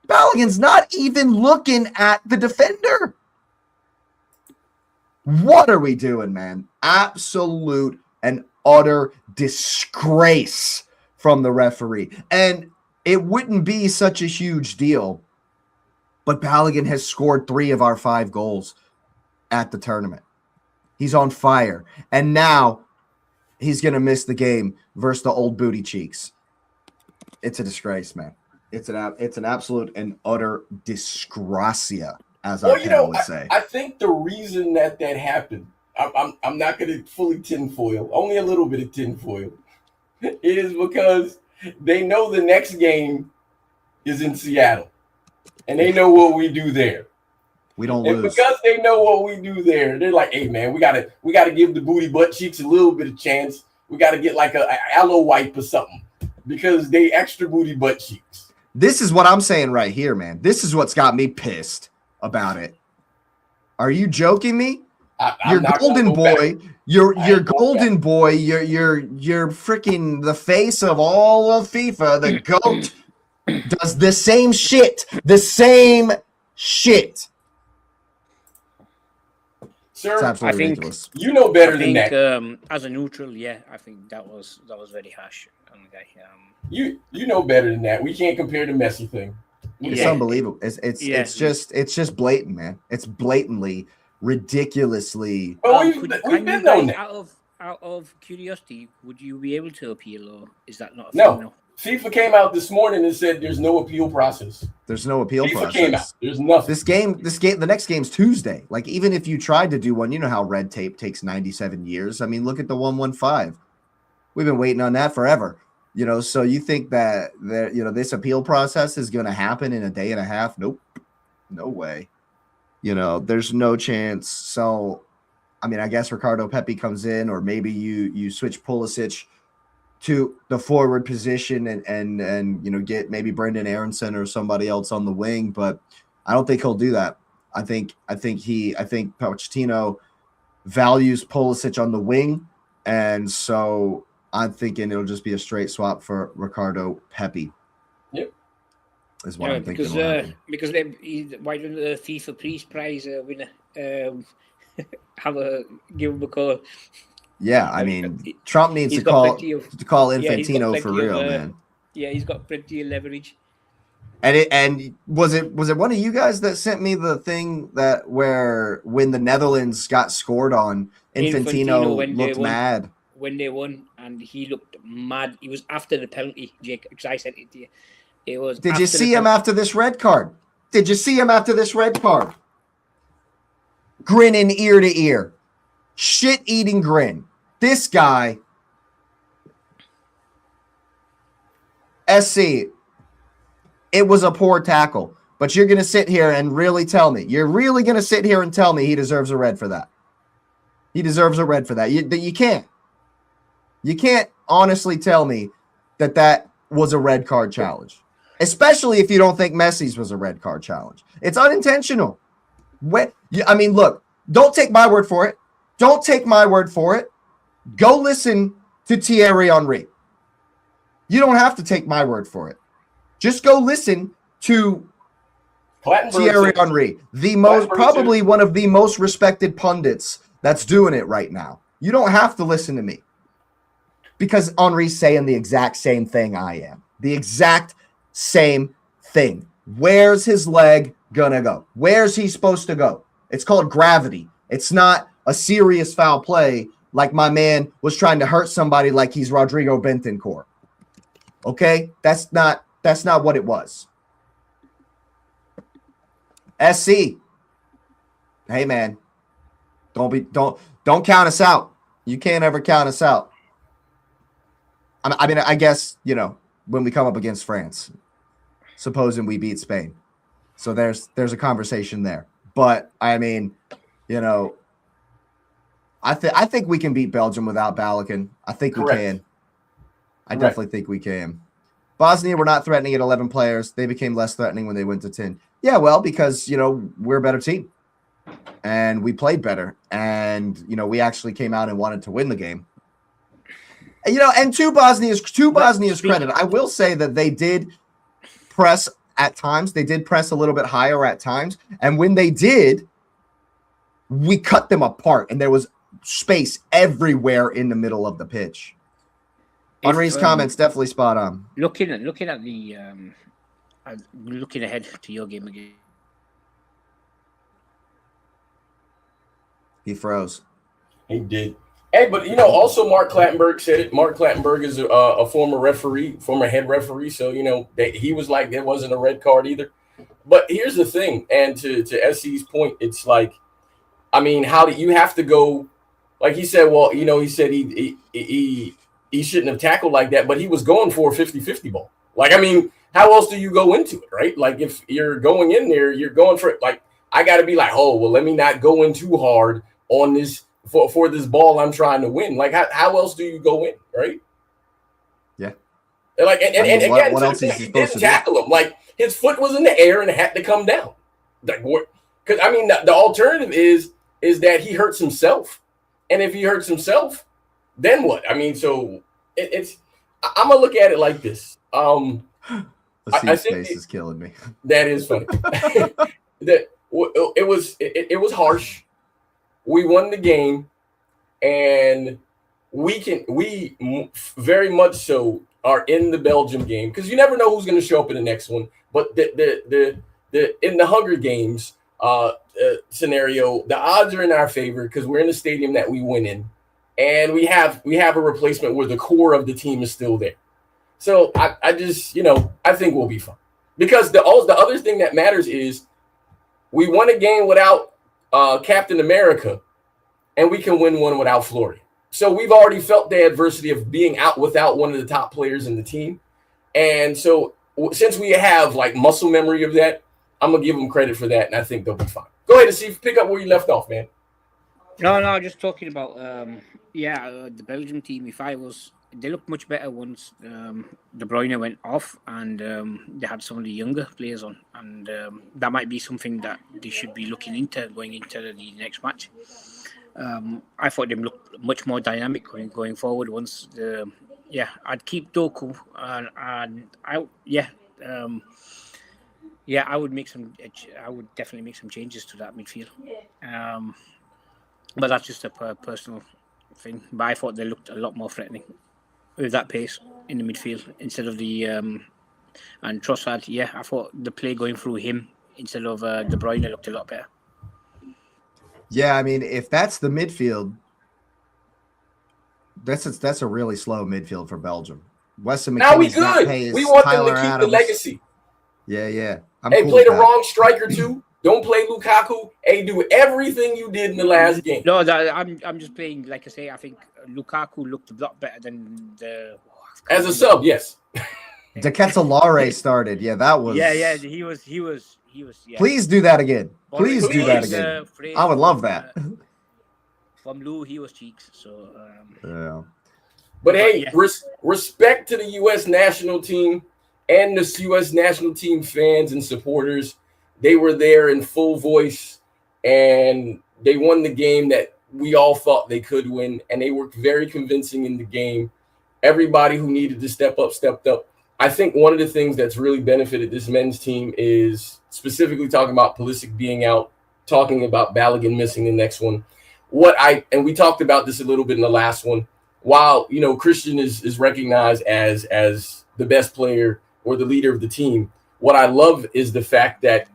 S1: Balogun's not even looking at the defender. What are we doing, man? Absolute and utter disgrace from the referee. And it wouldn't be such a huge deal, but Balogun has scored 3 of our 5 goals at the tournament. He's on fire. And now he's going to miss the game versus the old booty cheeks. It's a disgrace, man. It's an absolute and utter disgracia, as our panel would say.
S3: I think the reason that happened, I'm not going to fully tinfoil, only a little bit of tinfoil, is because they know the next game is in Seattle, and they know what we do there.
S1: We don't
S3: and
S1: lose.
S3: Because they know what we do there, they're like, hey, man, we gotta give the booty butt cheeks a little bit of chance. We got to get like a aloe wipe or something because they extra booty butt cheeks.
S1: This is what I'm saying right here, man. This is what's got me pissed about it. Are you joking me? Your golden boy, your golden boy, your freaking the face of all of FIFA, the GOAT, does the same shit.
S3: Sir,
S1: it's absolutely
S2: I think
S1: ridiculous.
S3: You know better than that.
S2: As a neutral, yeah, I think that was very harsh on the guy.
S3: You know better than that. We can't compare the Messi thing.
S1: It's
S2: Yeah.
S1: unbelievable. It's just blatant, man. It's blatantly, ridiculously.
S3: Well,
S2: Can
S3: we've
S2: you
S3: been known
S2: guys,
S3: that.
S2: out of curiosity, would you be able to appeal, or is that not a thing
S3: No,
S2: now?
S3: FIFA came out this morning and said there's no appeal process.
S1: There's no appeal
S3: FIFA came out.
S1: process.
S3: There's nothing.
S1: The next game's Tuesday. Like, even if you tried to do one, you know how red tape takes 97 years. I mean, look at the 115. We've been waiting on that forever. You know, so you think that this appeal process is going to happen in a day and a half? Nope, no way. You know, there's no chance. So, I mean, I guess Ricardo Pepi comes in, or maybe you switch Pulisic to the forward position and get maybe Brendan Aronson or somebody else on the wing, but I don't think he'll do that. I think Pochettino values Pulisic on the wing, and so I'm thinking it'll just be a straight swap for Ricardo Pepi.
S3: Yep.
S1: Is what I'm thinking.
S2: Because why don't the FIFA Peace Prize winner give him a call?
S1: Yeah, I mean, Trump needs to call Infantino for real, man.
S2: Yeah, he's got plenty of leverage.
S1: And was it one of you guys that sent me the thing that where when the Netherlands got scored on, Infantino looked mad
S2: when they won, and he looked mad. He was after the penalty, Jake, because I sent it to you. It was.
S1: Did you see him after this red card? Grinning ear to ear, shit-eating grin. This guy, SC, it was a poor tackle, but you're going to sit here and really tell me, he deserves a red for that. He deserves a red for that. You can't. You can't honestly tell me that was a red card challenge, especially if you don't think Messi's was a red card challenge. It's unintentional. Look, don't take my word for it. Go listen to Thierry Henry. You don't have to take my word for it. Just go listen to Thierry Henry, probably one of the most respected pundits that's doing it right now. You don't have to listen to me, because Henry's saying the exact same thing I am. The exact same thing. Where's his leg gonna go? Where's he supposed to go? It's called gravity. It's not a serious foul play like my man was trying to hurt somebody like he's Rodrigo Bentancur. Okay? That's not what it was. SC. Hey man. Don't count us out. You can't ever count us out. I guess, when we come up against France, supposing we beat Spain. So there's a conversation there. But I mean, I think we can beat Belgium without Balogun. I think we can. I definitely think we can. Bosnia were not threatening at 11 players. They became less threatening when they went to 10. Yeah, well, because, we're a better team. And we played better. And, we actually came out and wanted to win the game. And to Bosnia's credit, I will say that they did press at times. They did press a little bit higher at times. And when they did, we cut them apart. And there was space everywhere in the middle of the pitch. Henry's comments definitely spot on.
S2: Looking at the looking ahead to your game again.
S1: He froze.
S3: He did. Hey, but also Mark Clattenburg said it. Mark Clattenburg is a former referee, former head referee. So that he was like, there wasn't a red card either. But here's the thing, and to SC's point, it's like, I mean, how do you have to go? Like he said, well, he said he shouldn't have tackled like that, but he was going for a 50-50 ball. Like, I mean, how else do you go into it, right? Like, if you're going in there, you're going for it. Like, I got to be like, oh, well, let me not go in too hard on this for this ball I'm trying to win. Like, how else do you go in, right?
S1: Yeah.
S3: Like, and again, what else is he supposed to tackle him? Like, his foot was in the air and it had to come down. Like, what? Because I mean, the alternative is that he hurts himself, and if he hurts himself, then what? I mean, so it's. I'm gonna look at it like this.
S1: I think face is killing me.
S3: That is funny. It was harsh. We won the game, and we very much so are in the Belgium game, because you never know who's going to show up in the next one. But the in the Hunger Games scenario, the odds are in our favor because we're in the stadium that we win in, and we have a replacement where the core of the team is still there. So I just, I think we'll be fine because the other thing that matters is we won a game without Captain America, and we can win one without Florida. So we've already felt the adversity of being out without one of the top players in the team, and so since we have like muscle memory of that, I'm gonna give them credit for that, and I think they'll be fine. Go ahead and see pick up where you left off, man.
S2: No, just talking about the Belgium team. They looked much better once De Bruyne went off, and they had some of the younger players on, and that might be something that they should be looking into going into the next match. I thought they looked much more dynamic going forward. Once I'd keep Doku, and I would definitely make some changes to that midfield. But that's just a personal thing. But I thought they looked a lot more threatening with that pace in the midfield instead of the and Trossard. Yeah, I thought the play going through him instead of De Bruyne looked a lot better.
S1: Yeah, I mean, if that's the midfield, that's a really slow midfield for Belgium. Weston
S3: now we
S1: McKennie's not
S3: good.
S1: pace,
S3: We want
S1: Tyler
S3: them to keep
S1: Adams.
S3: the legacy.
S1: Yeah.
S3: Hey, play the wrong striker too. Don't play Lukaku. Hey, do everything you did in the last game.
S2: No, I'm just playing, like I say, I think Lukaku looked a lot better than
S3: as a sub, yes.
S1: De Ketelaere started. Yeah, that was.
S2: Yeah. He was. Yeah.
S1: Please do that again. Please do that again. I would love that.
S2: From Lou, he was cheeks. So.
S1: Yeah.
S3: But hey, respect to the U.S. national team and the U.S. national team fans and supporters. They were there in full voice, and they won the game that we all thought they could win, and they were very convincing in the game. Everybody who needed to step up, stepped up. I think one of the things that's really benefited this men's team is specifically talking about Pulisic being out, talking about Balogun missing the next one. And we talked about this a little bit in the last one. While, Christian is recognized as the best player or the leader of the team, what I love is the fact that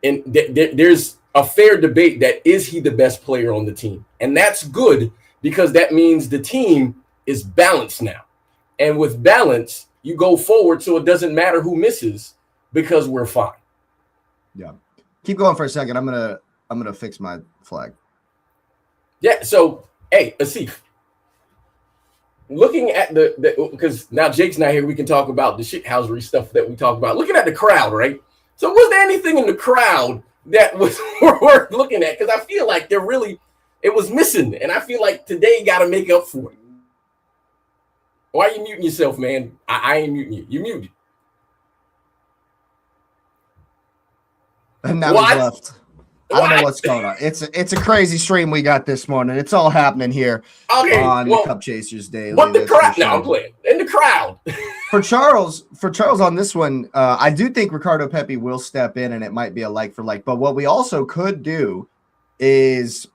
S3: there's a fair debate that is he the best player on the team? And that's good because that means the team is balanced now. And with balance, you go forward so it doesn't matter who misses because we're fine.
S1: Yeah. Keep going for a second. I'm gonna fix my flag.
S3: Yeah, so hey, Asif. Looking at because now Jake's not here, we can talk about the shithousery stuff that we talked about. Looking at the crowd, right? So was there anything in the crowd that was worth looking at? Because I feel like it was missing, and I feel like today got to make up for it. Why are you muting yourself, man? I ain't muting you. You muted.
S1: And now he's left. I don't know what's going on. It's a crazy stream we got this morning. It's all happening here on the Cup Chasers Daily.
S3: But the crowd, now I'm playing in the crowd.
S1: For Charles on this one, I do think Ricardo Pepi will step in, and it might be a like for like. But what we also could do is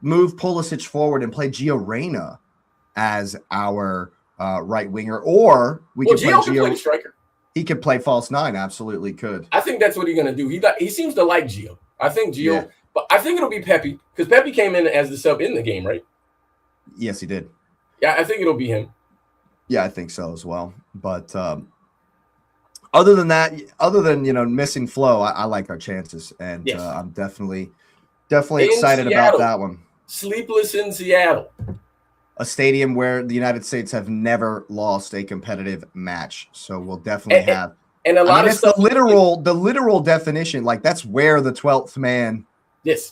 S1: move Pulisic forward and play Gio Reyna as our right winger, or we could play Gio
S3: striker.
S1: He could play false nine. Absolutely could.
S3: I think that's what he's going to do. He seems to like Gio. I think Gio, but I think it'll be Pepi because Pepi came in as the sub in the game, right?
S1: Yes, he did.
S3: Yeah, I think it'll be him.
S1: Yeah, I think so as well. But other than missing Flo, I like our chances, and I'm definitely excited about that one.
S3: Sleepless in Seattle.
S1: A stadium where the United States have never lost a competitive match. So we'll definitely have.
S3: And a lot of stuff.
S1: The literal definition, like that's where the 12th man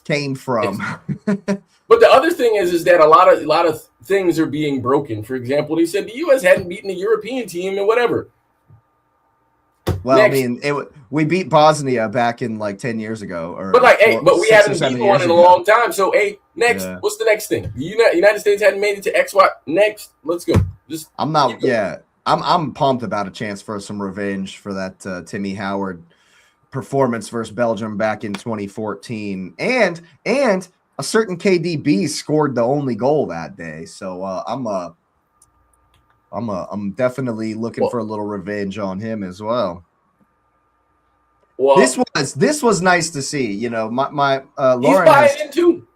S1: came from.
S3: Yes. But the other thing is that a lot of things are being broken. For example, he said the U.S. hadn't beaten a European team and whatever.
S1: Well, next. I mean, we beat Bosnia back in like 10 years ago.
S3: But we haven't beat one in a long time. So, next, what's the next thing? The United States hadn't made it to XY. Next, let's go. I'm pumped about a chance for some revenge for that Timmy Howard performance versus Belgium back in 2014. And a certain KDB scored the only goal that day. So I'm definitely looking for a little revenge on him as well. Well,
S1: this was nice to see. You know, my
S3: he's buying in too.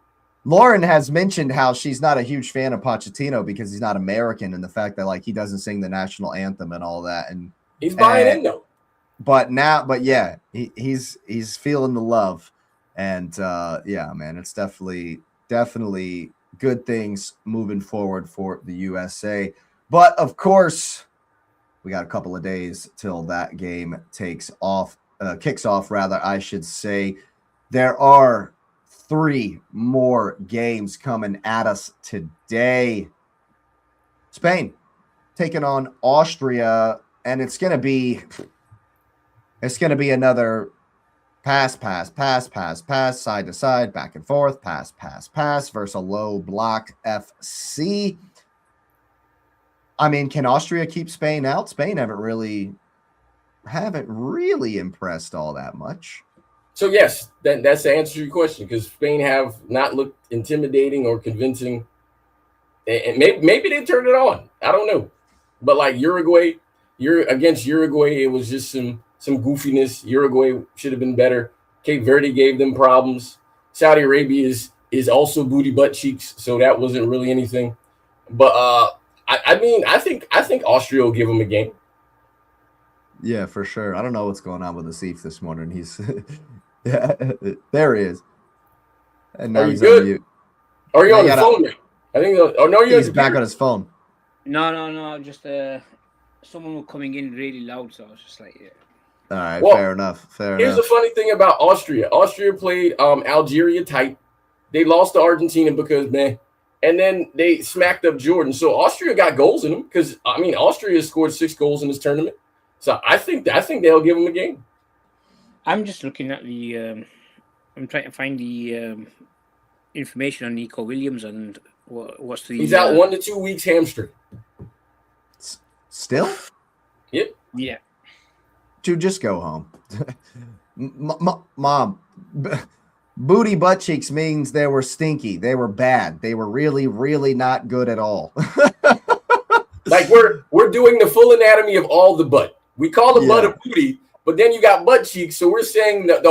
S1: Lauren has mentioned how she's not a huge fan of Pochettino because he's not American, and the fact that like he doesn't sing the national anthem and all that. And
S3: he's buying in though.
S1: But yeah, he's feeling the love, and yeah, man, it's definitely good things moving forward for the USA. But of course, we got a couple of days till that game kicks off. Rather, I should say. There are 3 more games coming at us today. Spain taking on Austria, and it's going to be another pass, side to side, back and forth, pass versus a low block FC. I mean, can Austria keep Spain out? Spain haven't really impressed all that much.
S3: So yes, that's the answer to your question, because Spain have not looked intimidating or convincing, and maybe they turned it on. I don't know, but like against Uruguay, it was just some goofiness. Uruguay should have been better. Cape Verde gave them problems. Saudi Arabia is also booty butt cheeks, so that wasn't really anything. But I think Austria will give them a game.
S1: Yeah, for sure. I don't know what's going on with Asif this morning. He's yeah, there he is. And now he's on mute.
S3: Are you on the phone? I think. Oh no,
S1: he's back on his phone.
S2: No. Just someone was coming in really loud, so I was just like, yeah.
S1: All right, well, fair enough.
S3: Here's the funny thing about Austria. Austria played Algeria tight. They lost to Argentina because and then they smacked up Jordan. So Austria got goals in them because I mean Austria scored 6 goals in this tournament. So I think they'll give them a game.
S2: I'm just looking at the. I'm trying to find the information on Nico Williams and what's the.
S3: He's out 1 to 2 weeks hamstring.
S1: Still?
S3: Yep.
S2: Yeah.
S1: Dude, just go home. Mom, booty butt cheeks means they were stinky. They were bad. They were really, really not good at all.
S3: Like we're doing the full anatomy of all the butt. We call the butt a booty, but then you got butt cheeks. So we're saying that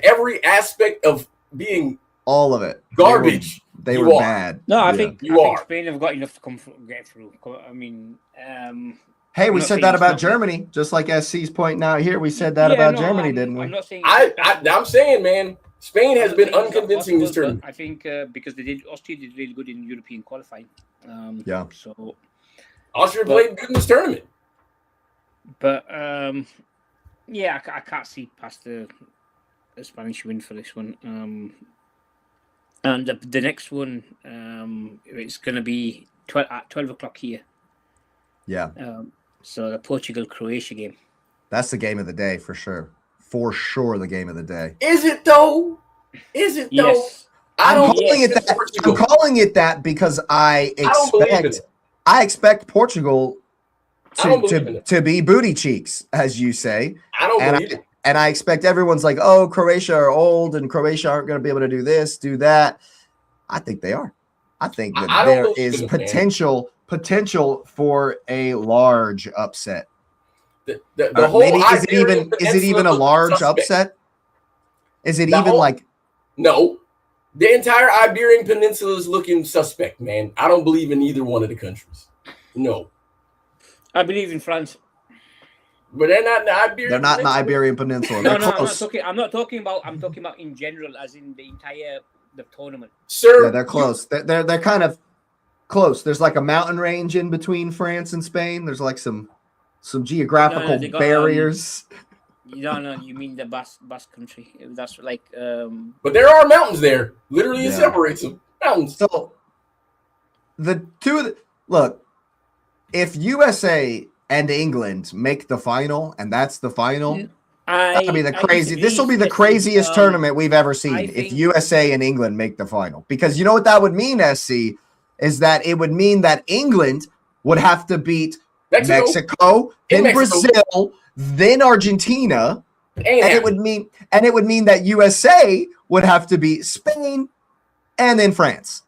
S3: every aspect of being
S1: all of it
S3: garbage.
S1: They were bad.
S2: No, I think Spain have got enough to get through. I mean,
S1: hey, we said that about Germany, just like SC's pointing out here. We said that about Germany, didn't we?
S2: I'm not saying.
S3: I'm saying, man, Spain has been unconvincing this tournament.
S2: I think because Austria did really good in European qualifying. So
S3: Austria played good in this tournament.
S2: But yeah, I can't see past the Spanish win for this one. And the next one, it's going to be at 12 o'clock here. Yeah. So the Portugal-Croatia game.
S1: That's the game of the day for sure. For sure, the game of the day.
S3: Is it though?
S2: Yes.
S1: I'm calling it that because I expect Portugal to be booty cheeks, as you say.
S3: I don't believe it.
S1: And I expect everyone's like, oh, Croatia are old and Croatia aren't going to be able to do this, do that. I think they are. I think that there is potential for a large upset.
S3: The whole
S1: is it even a large upset? Is it even like
S3: no? The entire Iberian Peninsula is looking suspect, man. I don't believe in either one of the countries. No.
S2: I believe in France.
S3: But they're not in the Iberian Peninsula.
S1: They're not in the Iberian Peninsula.
S2: No, I'm not talking about in general, as in the entire tournament.
S3: Sir,
S1: yeah, they're close. They're kind of close. There's like a mountain range in between France and Spain. There's like some geographical barriers.
S2: No, you mean the Basque country. That's like
S3: But there are mountains there. Literally, it separates them. Mountains.
S1: So look, if USA and England make the final, and that's the final, that'll be the crazy. This will be the craziest tournament we've ever seen if USA and England make the final. Because you know what that would mean, SC, is that it would mean that England would have to beat Mexico, then Brazil, then Argentina, and it would mean that USA would have to beat Spain and then France.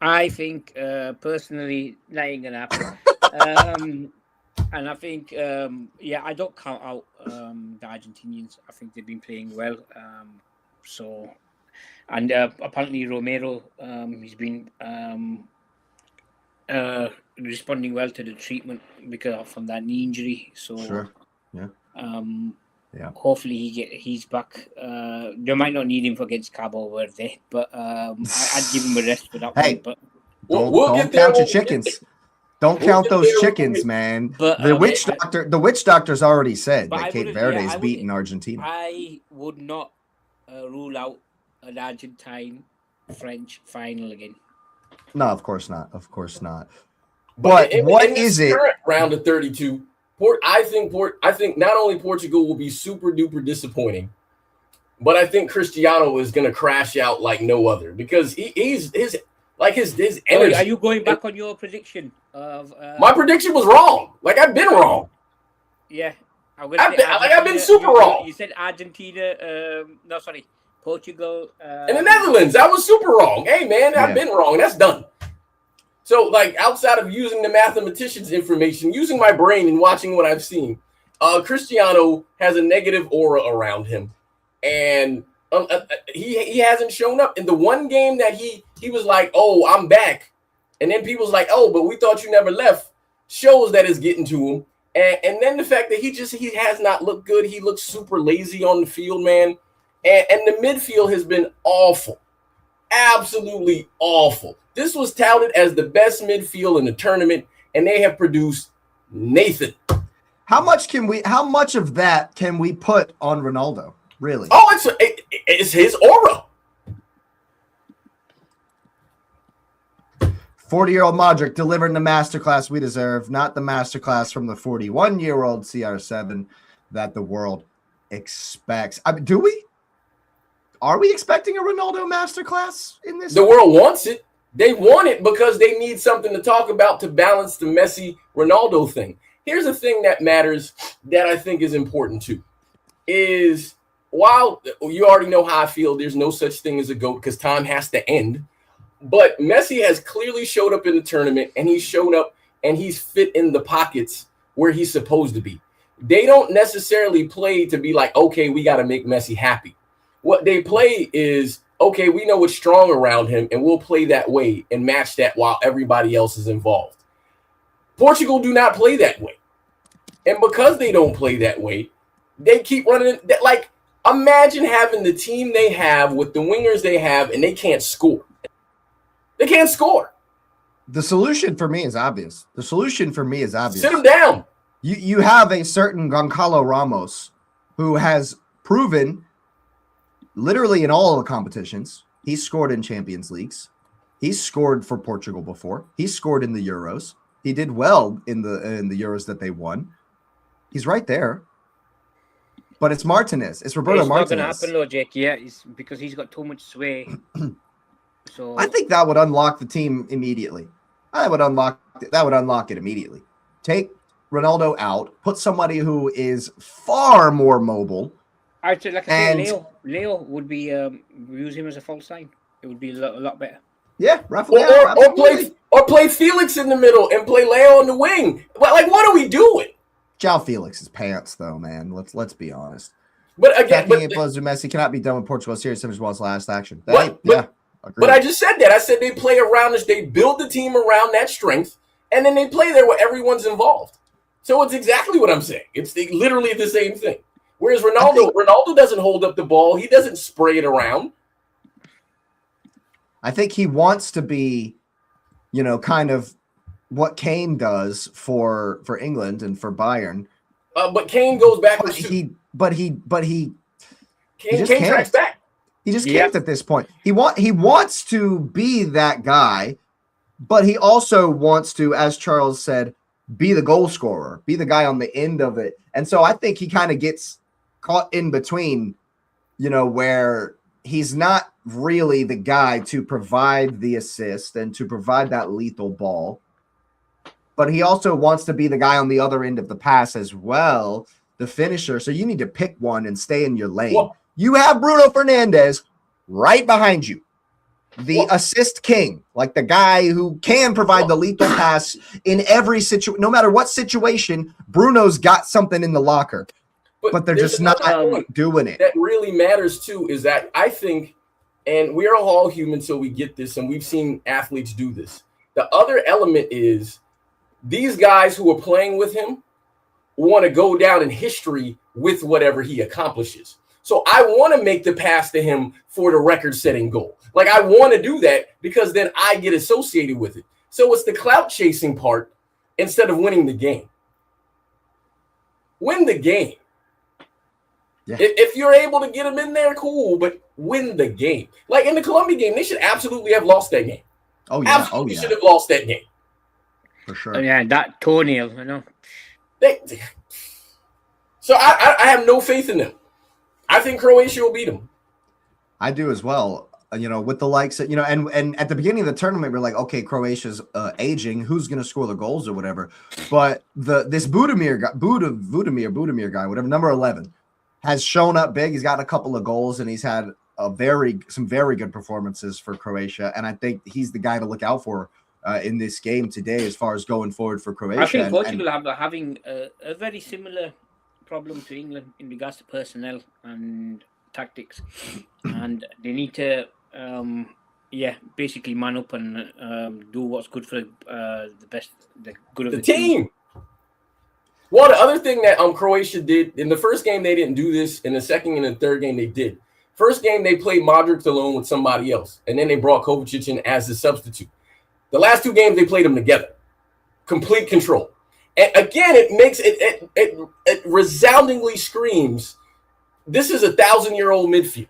S2: I think personally, that ain't gonna happen. And I think, I don't count out the Argentinians. I think they've been playing well. And apparently Romero, he's been responding well to the treatment because from that knee injury. So
S1: Sure. Yeah.
S2: Hopefully he's back. They might not need him for against Cabo Verde, but I'd give him a rest for that one. But
S1: don't count your chickens. Don't count those chickens, man.
S2: But,
S1: the witch doctor's already said that Cape Verde's beaten Argentina.
S2: I would not rule out an Argentine-French final again.
S1: No, of course not. Of course not. But what is it?
S3: Round of 32. I think not only Portugal will be super duper disappointing, but I think Cristiano is going to crash out like no other because his energy.
S2: Are you going back on your prediction of?
S3: My prediction was wrong. Like I've been wrong.
S2: Yeah,
S3: I've been super wrong.
S2: You said Argentina. Portugal.
S3: In the Netherlands, I was super wrong. Hey man, I've been wrong. That's done. So, like, outside of using the mathematician's information, using my brain and watching what I've seen, Cristiano has a negative aura around him, and he hasn't shown up. In the one game that he was like, "Oh, I'm back," and then people's like, "Oh, but we thought you never left," shows that it's getting to him. And then the fact that he has not looked good. He looks super lazy on the field, man. And the midfield has been awful, absolutely awful. This was touted as the best midfield in the tournament, and they have produced Nathan.
S1: How much of that can we put on Ronaldo? Really?
S3: Oh, it's his aura.
S1: 40-year-old Modric delivering the masterclass we deserve, not the masterclass from the 41-year-old CR7 that the world expects. I mean, are we expecting a Ronaldo masterclass in this?
S3: The world wants it. They want it because they need something to talk about to balance the Messi Ronaldo thing. Here's the thing that matters that I think is important too, is while you already know how I feel, there's no such thing as a GOAT because time has to end. But Messi has clearly showed up in the tournament, and he's shown up and he's fit in the pockets where he's supposed to be. They don't necessarily play to be like, okay, we got to make Messi happy. What they play is, okay, we know what's strong around him, and we'll play that way and match that while everybody else is involved. Portugal do not play that way. And because they don't play that way, they keep running that. Like, imagine having the team they have with the wingers they have, and they can't score. They can't score.
S1: The solution for me is obvious.
S3: Sit them down.
S1: You have a certain Goncalo Ramos who has proven literally in all the competitions. He's scored in Champions Leagues. He's scored for Portugal before. He's scored in the Euros. He did well in the Euros that they won. He's right there. But it's Martinez. It's Roberto Martinez.
S2: It's not going to happen, though, Jake. Yeah, it's because he's got too much sway. So
S1: I think that would unlock the team immediately. That would unlock it immediately. Take Ronaldo out. Put somebody who is far more mobile.
S2: I'd say, like I said, Leo would be use him as a false sign. It would be a lot better.
S1: Yeah, or
S3: play Felix in the middle and play Leo on the wing. Like, what are we doing?
S1: João Felix's pants, though, man. Let's be honest.
S3: But again,
S1: Messi cannot be done with Portugal's series as well as last action.
S3: But I just said that. I said they play around this. They build the team around that strength, and then they play there where everyone's involved. So it's exactly what I'm saying. It's literally the same thing. Whereas Ronaldo doesn't hold up the ball. He doesn't spray it around.
S1: I think he wants to be, kind of what Kane does for England and for Bayern.
S3: But Kane goes backwards
S1: Kane
S3: tracks back.
S1: He just can't at this point. He wants to be that guy, but he also wants to, as Charles said, be the goal scorer, be the guy on the end of it. And so I think he kind of gets caught in between, where he's not really the guy to provide the assist and to provide that lethal ball, but he also wants to be the guy on the other end of the pass as well, the finisher. So you need to pick one and stay in your lane. Well, you have Bruno Fernandes right behind you. the assist king, like the guy who can provide the lethal pass in every situation, no matter what situation. Bruno's got something in the locker, but they're just not doing it.
S3: That really matters too is that I think, and we're all human, so we get this, and we've seen athletes do this. The other element is these guys who are playing with him want to go down in history with whatever he accomplishes. So I want to make the pass to him for the record-setting goal. Like, I want to do that because then I get associated with it. So it's the clout chasing part instead of winning the game. Win the game. Yeah. If you're able to get him in there, cool, but win the game. Like in the Colombia game, they should absolutely have lost that game.
S1: Oh, yeah.
S3: Absolutely should have lost that game.
S1: For sure.
S2: Oh, yeah, that toenail, you know.
S3: So I have no faith in them. I think Croatia will beat them.
S1: I do as well. With the likes of, and at the beginning of the tournament, we're like, okay, Croatia's aging. Who's going to score the goals or whatever? But this Budimir guy, whatever, number 11, has shown up big. He's gotten a couple of goals, and he's had some very good performances for Croatia. And I think he's the guy to look out for in this game today as far as going forward for Croatia.
S2: I think Portugal are having a very similar problem to England in regards to personnel and tactics, and they need to basically man up and do what's good for the good of the team.
S3: Well, the other thing that Croatia did in the first game, they didn't do this. In the second and the third game, they did. First game, they played Modric alone with somebody else, and then they brought Kovacic in as a substitute. The last two games, they played them together. Complete control. And again, it makes it resoundingly screams, this is a 1,000-year-old midfield.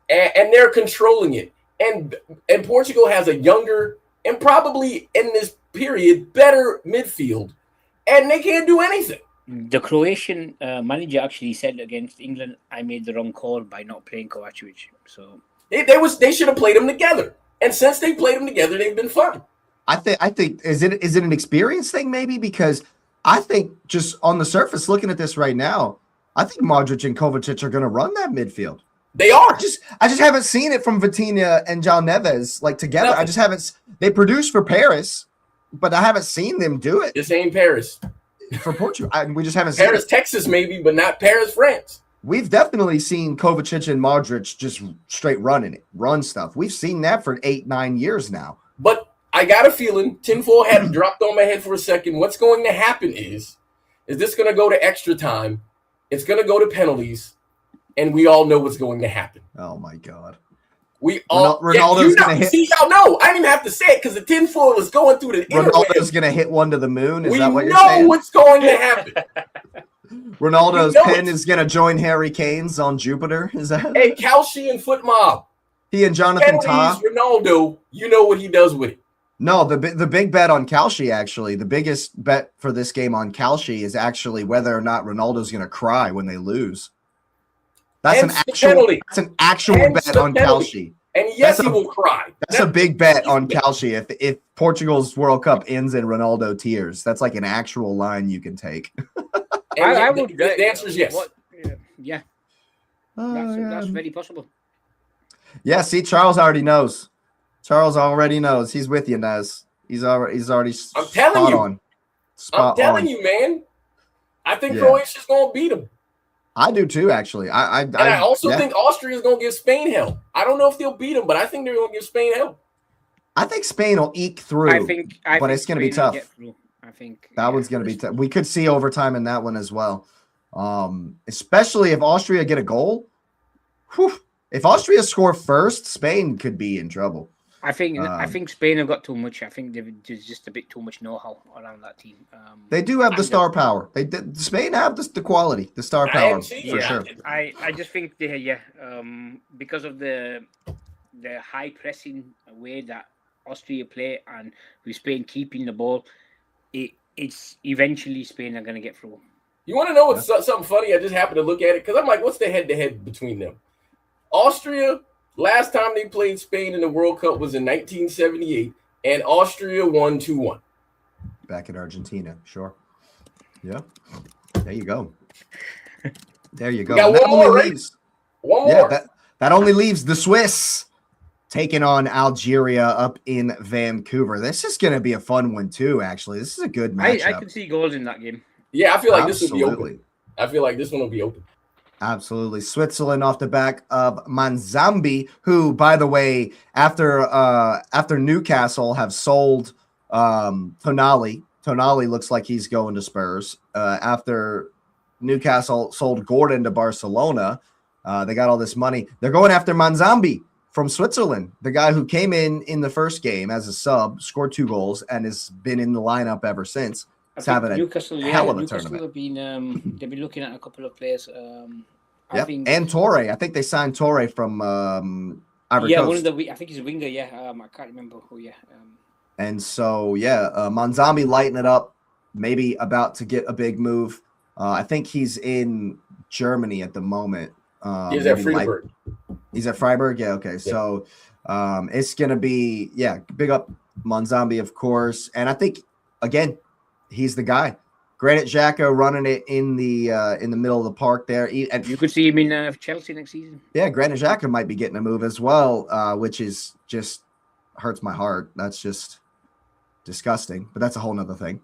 S3: And they're controlling it. And Portugal has a younger and probably in this period better midfield. And they can't do anything.
S2: The Croatian manager actually said against England, I made the wrong call by not playing Kovacic. So
S3: they should have played them together. And since they played them together, they've been fun.
S1: I think is it an experience thing maybe? Because I think just on the surface, looking at this right now, I think Modric and Kovacic are going to run that midfield.
S3: They are.
S1: I just haven't seen it from Vitinha and João Neves like together. I just haven't. They produce for Paris, but I haven't seen them do it.
S3: This ain't Paris
S1: for Portugal. We just haven't seen
S3: Paris, Texas maybe, but not Paris, France.
S1: We've definitely seen Kovacic and Modric just straight run stuff. We've seen that for 8-9 years now.
S3: But I got a feeling tinfoil had dropped on my head for a second. What's going to happen is this going to go to extra time? It's going to go to penalties, and we all know what's going to happen.
S1: Oh my God!
S3: We all
S1: Ronaldo's going to hit.
S3: See, y'all know. I didn't even have to say it because the tinfoil is going through the internet.
S1: Ronaldo's going to hit one to the moon. Is that what you're
S3: saying?
S1: We
S3: know what's going to happen.
S1: Ronaldo's pin is going to join Harry Kane's on Jupiter. Is that?
S3: Hey, Kalshi and Foot Mob.
S1: He and Jonathan Tah.
S3: Ronaldo, you know what he does with it.
S1: No, the big bet on Kalshi, actually, the biggest bet for this game on Kalshi is actually whether or not Ronaldo's going to cry when they lose. That's an actual bet on Kalshi.
S3: And yes, he will cry.
S1: That's a big bet on Kalshi. If Portugal's World Cup ends in Ronaldo tears, that's like an actual line you can take.
S3: I would. The answer is yes.
S2: Yeah. That's very possible.
S1: Yeah, see, Charles already knows. Charles already knows. He's with you, Nez. He's already
S3: I'm telling you.
S1: On.
S3: I'm telling you, man. I think Croatia's going to beat them. I
S1: do too, actually.
S3: I also think Austria's going to give Spain hell. I don't know if they'll beat them, but I think they're going to give Spain hell.
S1: I think Spain will eke through, but it's going to be tough.
S2: I think
S1: that one's going to be tough. We could see overtime in that one as well, especially if Austria get a goal. Whew. If Austria score first, Spain could be in trouble.
S2: I think Spain have got too much. I think there's just a bit too much know-how around that team.
S1: They do have the star power. Spain have the quality, the star power for sure.
S2: I just think because of the high pressing way that Austria play and with Spain keeping the ball, it's eventually Spain are going to get through.
S3: You want to know what's something funny? I just happened to look at it because I'm like, what's the head-to-head between them? Austria, last time they played Spain in the World Cup was in 1978, and Austria won 2-1.
S1: Back in Argentina, sure. Yeah. There you go. There you go.
S3: We got one more, right?
S1: That only leaves the Swiss. taking on Algeria up in Vancouver. This is going to be a fun one too, actually. This is a good matchup.
S2: I can see goals in that game.
S3: Yeah, I feel like this will be
S1: Absolutely.
S3: open. I feel like this one will be open.
S1: Absolutely. Switzerland off the back of Manzambi, who, by the way, after Newcastle have sold Tonali looks like he's going to Spurs. After Newcastle sold Gordon to Barcelona, they got all this money. They're going after Manzambi from Switzerland, the guy who came in the first game as a sub, scored 2 goals, and has been in the lineup ever since. Having
S2: Newcastle,
S1: hell of a
S2: Newcastle
S1: tournament.
S2: have been they've been looking at a couple of players. I
S1: Yep.
S2: think,
S1: And Torre. I think they signed Torre from Ivory Coast.
S2: one of the I think he's a winger. Yeah, I can't remember who. Yeah.
S1: And so, Manzambi lighting it up, maybe about to get a big move. I think he's in Germany at the moment.
S3: He's at Freiburg.
S1: He's at Freiburg? Yeah, okay. Yeah. So it's going to be, big up Manzambi, of course. And I think, again, he's the guy. Granit Xhaka running it in the middle of the park there. And
S2: you could see him in Chelsea next season.
S1: Yeah, Granit Xhaka might be getting a move as well, which is just hurts my heart. That's just disgusting, but that's a whole nother thing.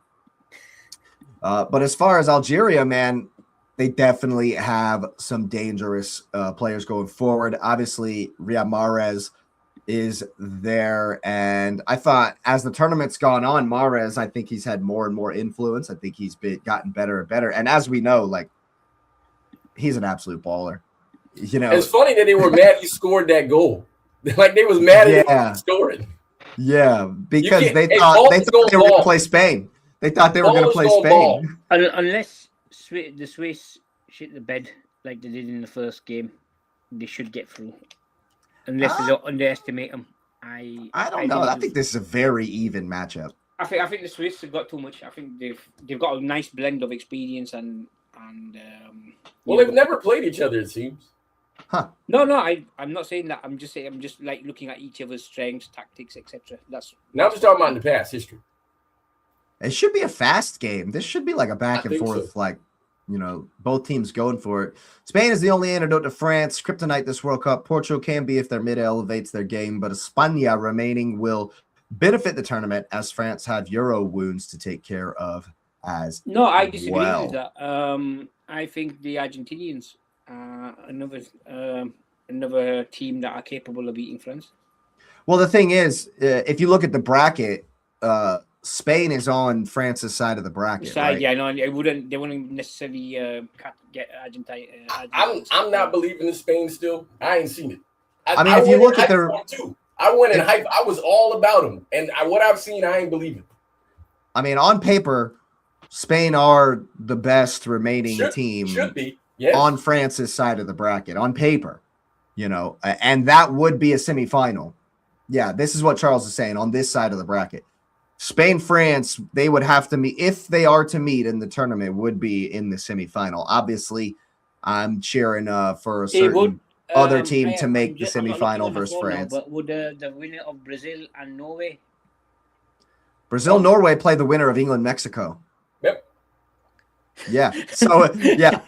S1: But as far as Algeria, man, they definitely have some dangerous players going forward. Obviously, Riyad Mahrez is there, and I thought as the tournament's gone on, Mahrez, I think he's had more and more influence. I think he's gotten better and better, and as we know, like, he's an absolute baller. You know,
S3: it's funny that they were mad he scored that goal. Like, they was mad at him scoring.
S1: Yeah, because they thought they were going to play Spain. They thought they were going to play Spain.
S2: Unless the Swiss shit the bed like they did in the first game, they should get through. Unless they don't underestimate them. I don't
S1: know. I think this is a very even matchup.
S2: I think the Swiss have got too much. I think they've got a nice blend of experience and
S3: well, they've never played each other, it seems.
S1: Huh.
S2: No, I'm not saying that. I'm just like looking at each other's strengths, tactics, etc. That's
S3: now I'm just talking about in the past history.
S1: It should be a fast game. This should be like a back and forth, like, you know, both teams going for it. Spain is the only antidote to France. Kryptonite this World Cup. Portugal can be if their mid elevates their game, but España remaining will benefit the tournament as France have Euro wounds to take care of as
S2: No, I disagree
S1: well.
S2: with that. I think the Argentinians are another team that are capable of beating France.
S1: Well, the thing is, if you look at the bracket, Spain is on France's side of the bracket. Right?
S2: Yeah, no, they wouldn't necessarily get Argentina.
S3: I'm not believing in Spain still. I ain't seen it.
S1: I mean, if you look at their,
S3: I went in hype. I was all about them, and what I've seen, I ain't believing.
S1: I mean, on paper, Spain are the best remaining team.
S3: Should be. Yes.
S1: On France's side of the bracket, on paper, you know, and that would be a semifinal. Yeah, this is what Charles is saying on this side of the bracket. Spain, France, they would have to meet, if they are to meet in the tournament, would be in the semifinal. Obviously, I'm cheering for a certain other team to make the semifinal versus France.
S2: But would the winner of Brazil and Norway?
S1: Brazil-Norway play the winner of England-Mexico.
S3: Yep.
S1: Yeah. So, yeah.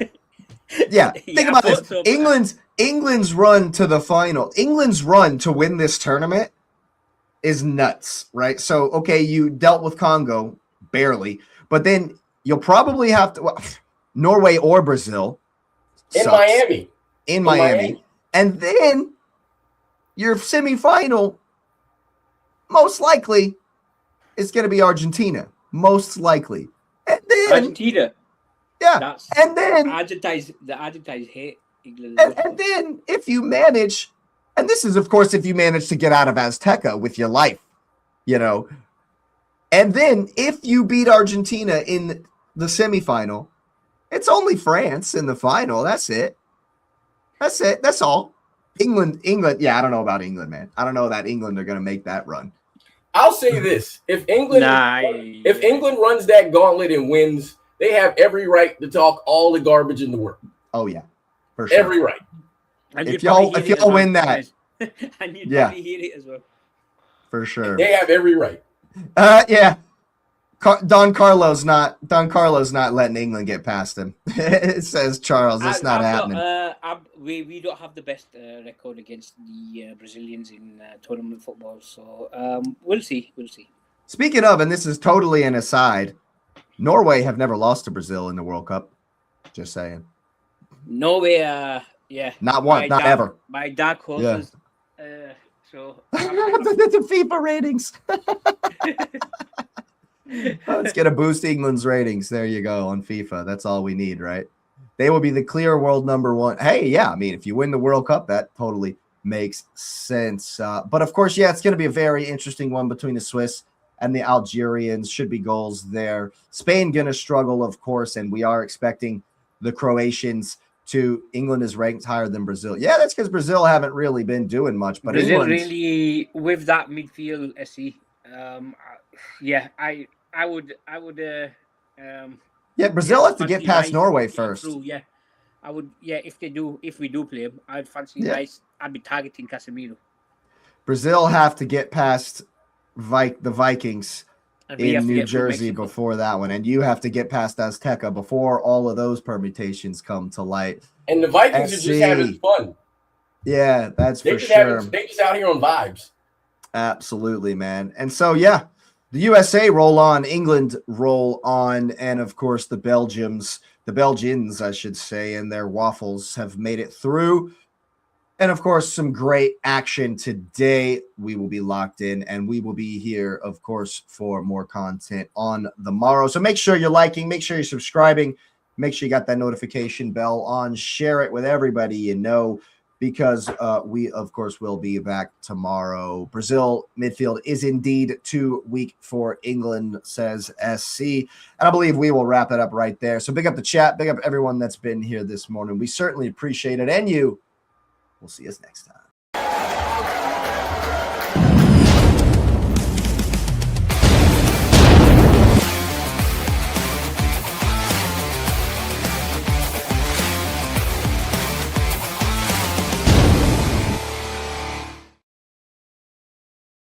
S1: Yeah. Think about this. So, England's run to the final. England's run to win this tournament is nuts, right? So, okay, you dealt with Congo barely, but then you'll probably have to Norway or Brazil
S3: in Miami.
S1: And then your semifinal most likely is going to be Argentina, most likely. And then
S2: Argentina.
S1: Yeah. And then
S2: the Argentines hate England.
S1: And then if you manage, and this is, of course, if you manage to get out of Azteca with your life, you know, and then if you beat Argentina in the semifinal, it's only France in the final. That's it. That's all. England. Yeah, I don't know about England, man. I don't know that England are going to make that run.
S3: I'll say this: if England runs that gauntlet and wins, they have every right to talk all the garbage in the world.
S1: Oh yeah, for sure.
S3: Every right.
S2: And
S1: if y'all win that,
S2: and you'd probably hear it as well.
S1: For sure.
S3: They have every right.
S1: Yeah. Don Carlo's not letting England get past him. It says Charles. It's not happening.
S2: We don't have the best record against the Brazilians in tournament football, so we'll see.
S1: Speaking of, and this is totally an aside, Norway have never lost to Brazil in the World Cup. Just saying.
S2: Norway, yeah.
S1: Not one, not ever.
S2: My dark horses. Yeah. So
S1: the FIFA ratings. Let's get a boost England's ratings. There you go on FIFA. That's all we need, right? They will be the clear world number one. Hey, yeah, I mean, if you win the World Cup, that totally makes sense. But of course, yeah, it's going to be a very interesting one between the Swiss and the Algerians. Should be goals there. Spain going to struggle, of course, and we are expecting the Croatians to. England is ranked higher than Brazil. Yeah, that's because Brazil haven't really been doing much. But
S2: Brazil
S1: England
S2: really, with that midfield, SE, yeah, I would.
S1: Yeah, Brazil has to get past Norway first.
S2: Through, yeah, I would. Yeah, if we do play him, I'd fancy nice. I'd be targeting Casemiro.
S1: Brazil have to get past the Vikings in New Jersey before that one, and you have to get past Azteca before all of those permutations come to light.
S3: And the Vikings are just having fun.
S1: Yeah, that's for sure.
S3: They're just out here on vibes.
S1: Absolutely, man. And so, yeah, the USA roll on, England roll on, and of course the Belgians, I should say, and their waffles have made it through. And of course, some great action today. We will be locked in, and we will be here, of course, for more content on the morrow. So make sure you're liking, make sure you're subscribing, make sure you got that notification bell on, share it with everybody you know, because we, of course, will be back tomorrow. Brazil midfield is indeed too weak for England, says SC. And I believe we will wrap it up right there. So big up the chat. Big up everyone that's been here this morning. We certainly appreciate it. And you, we'll see us next time.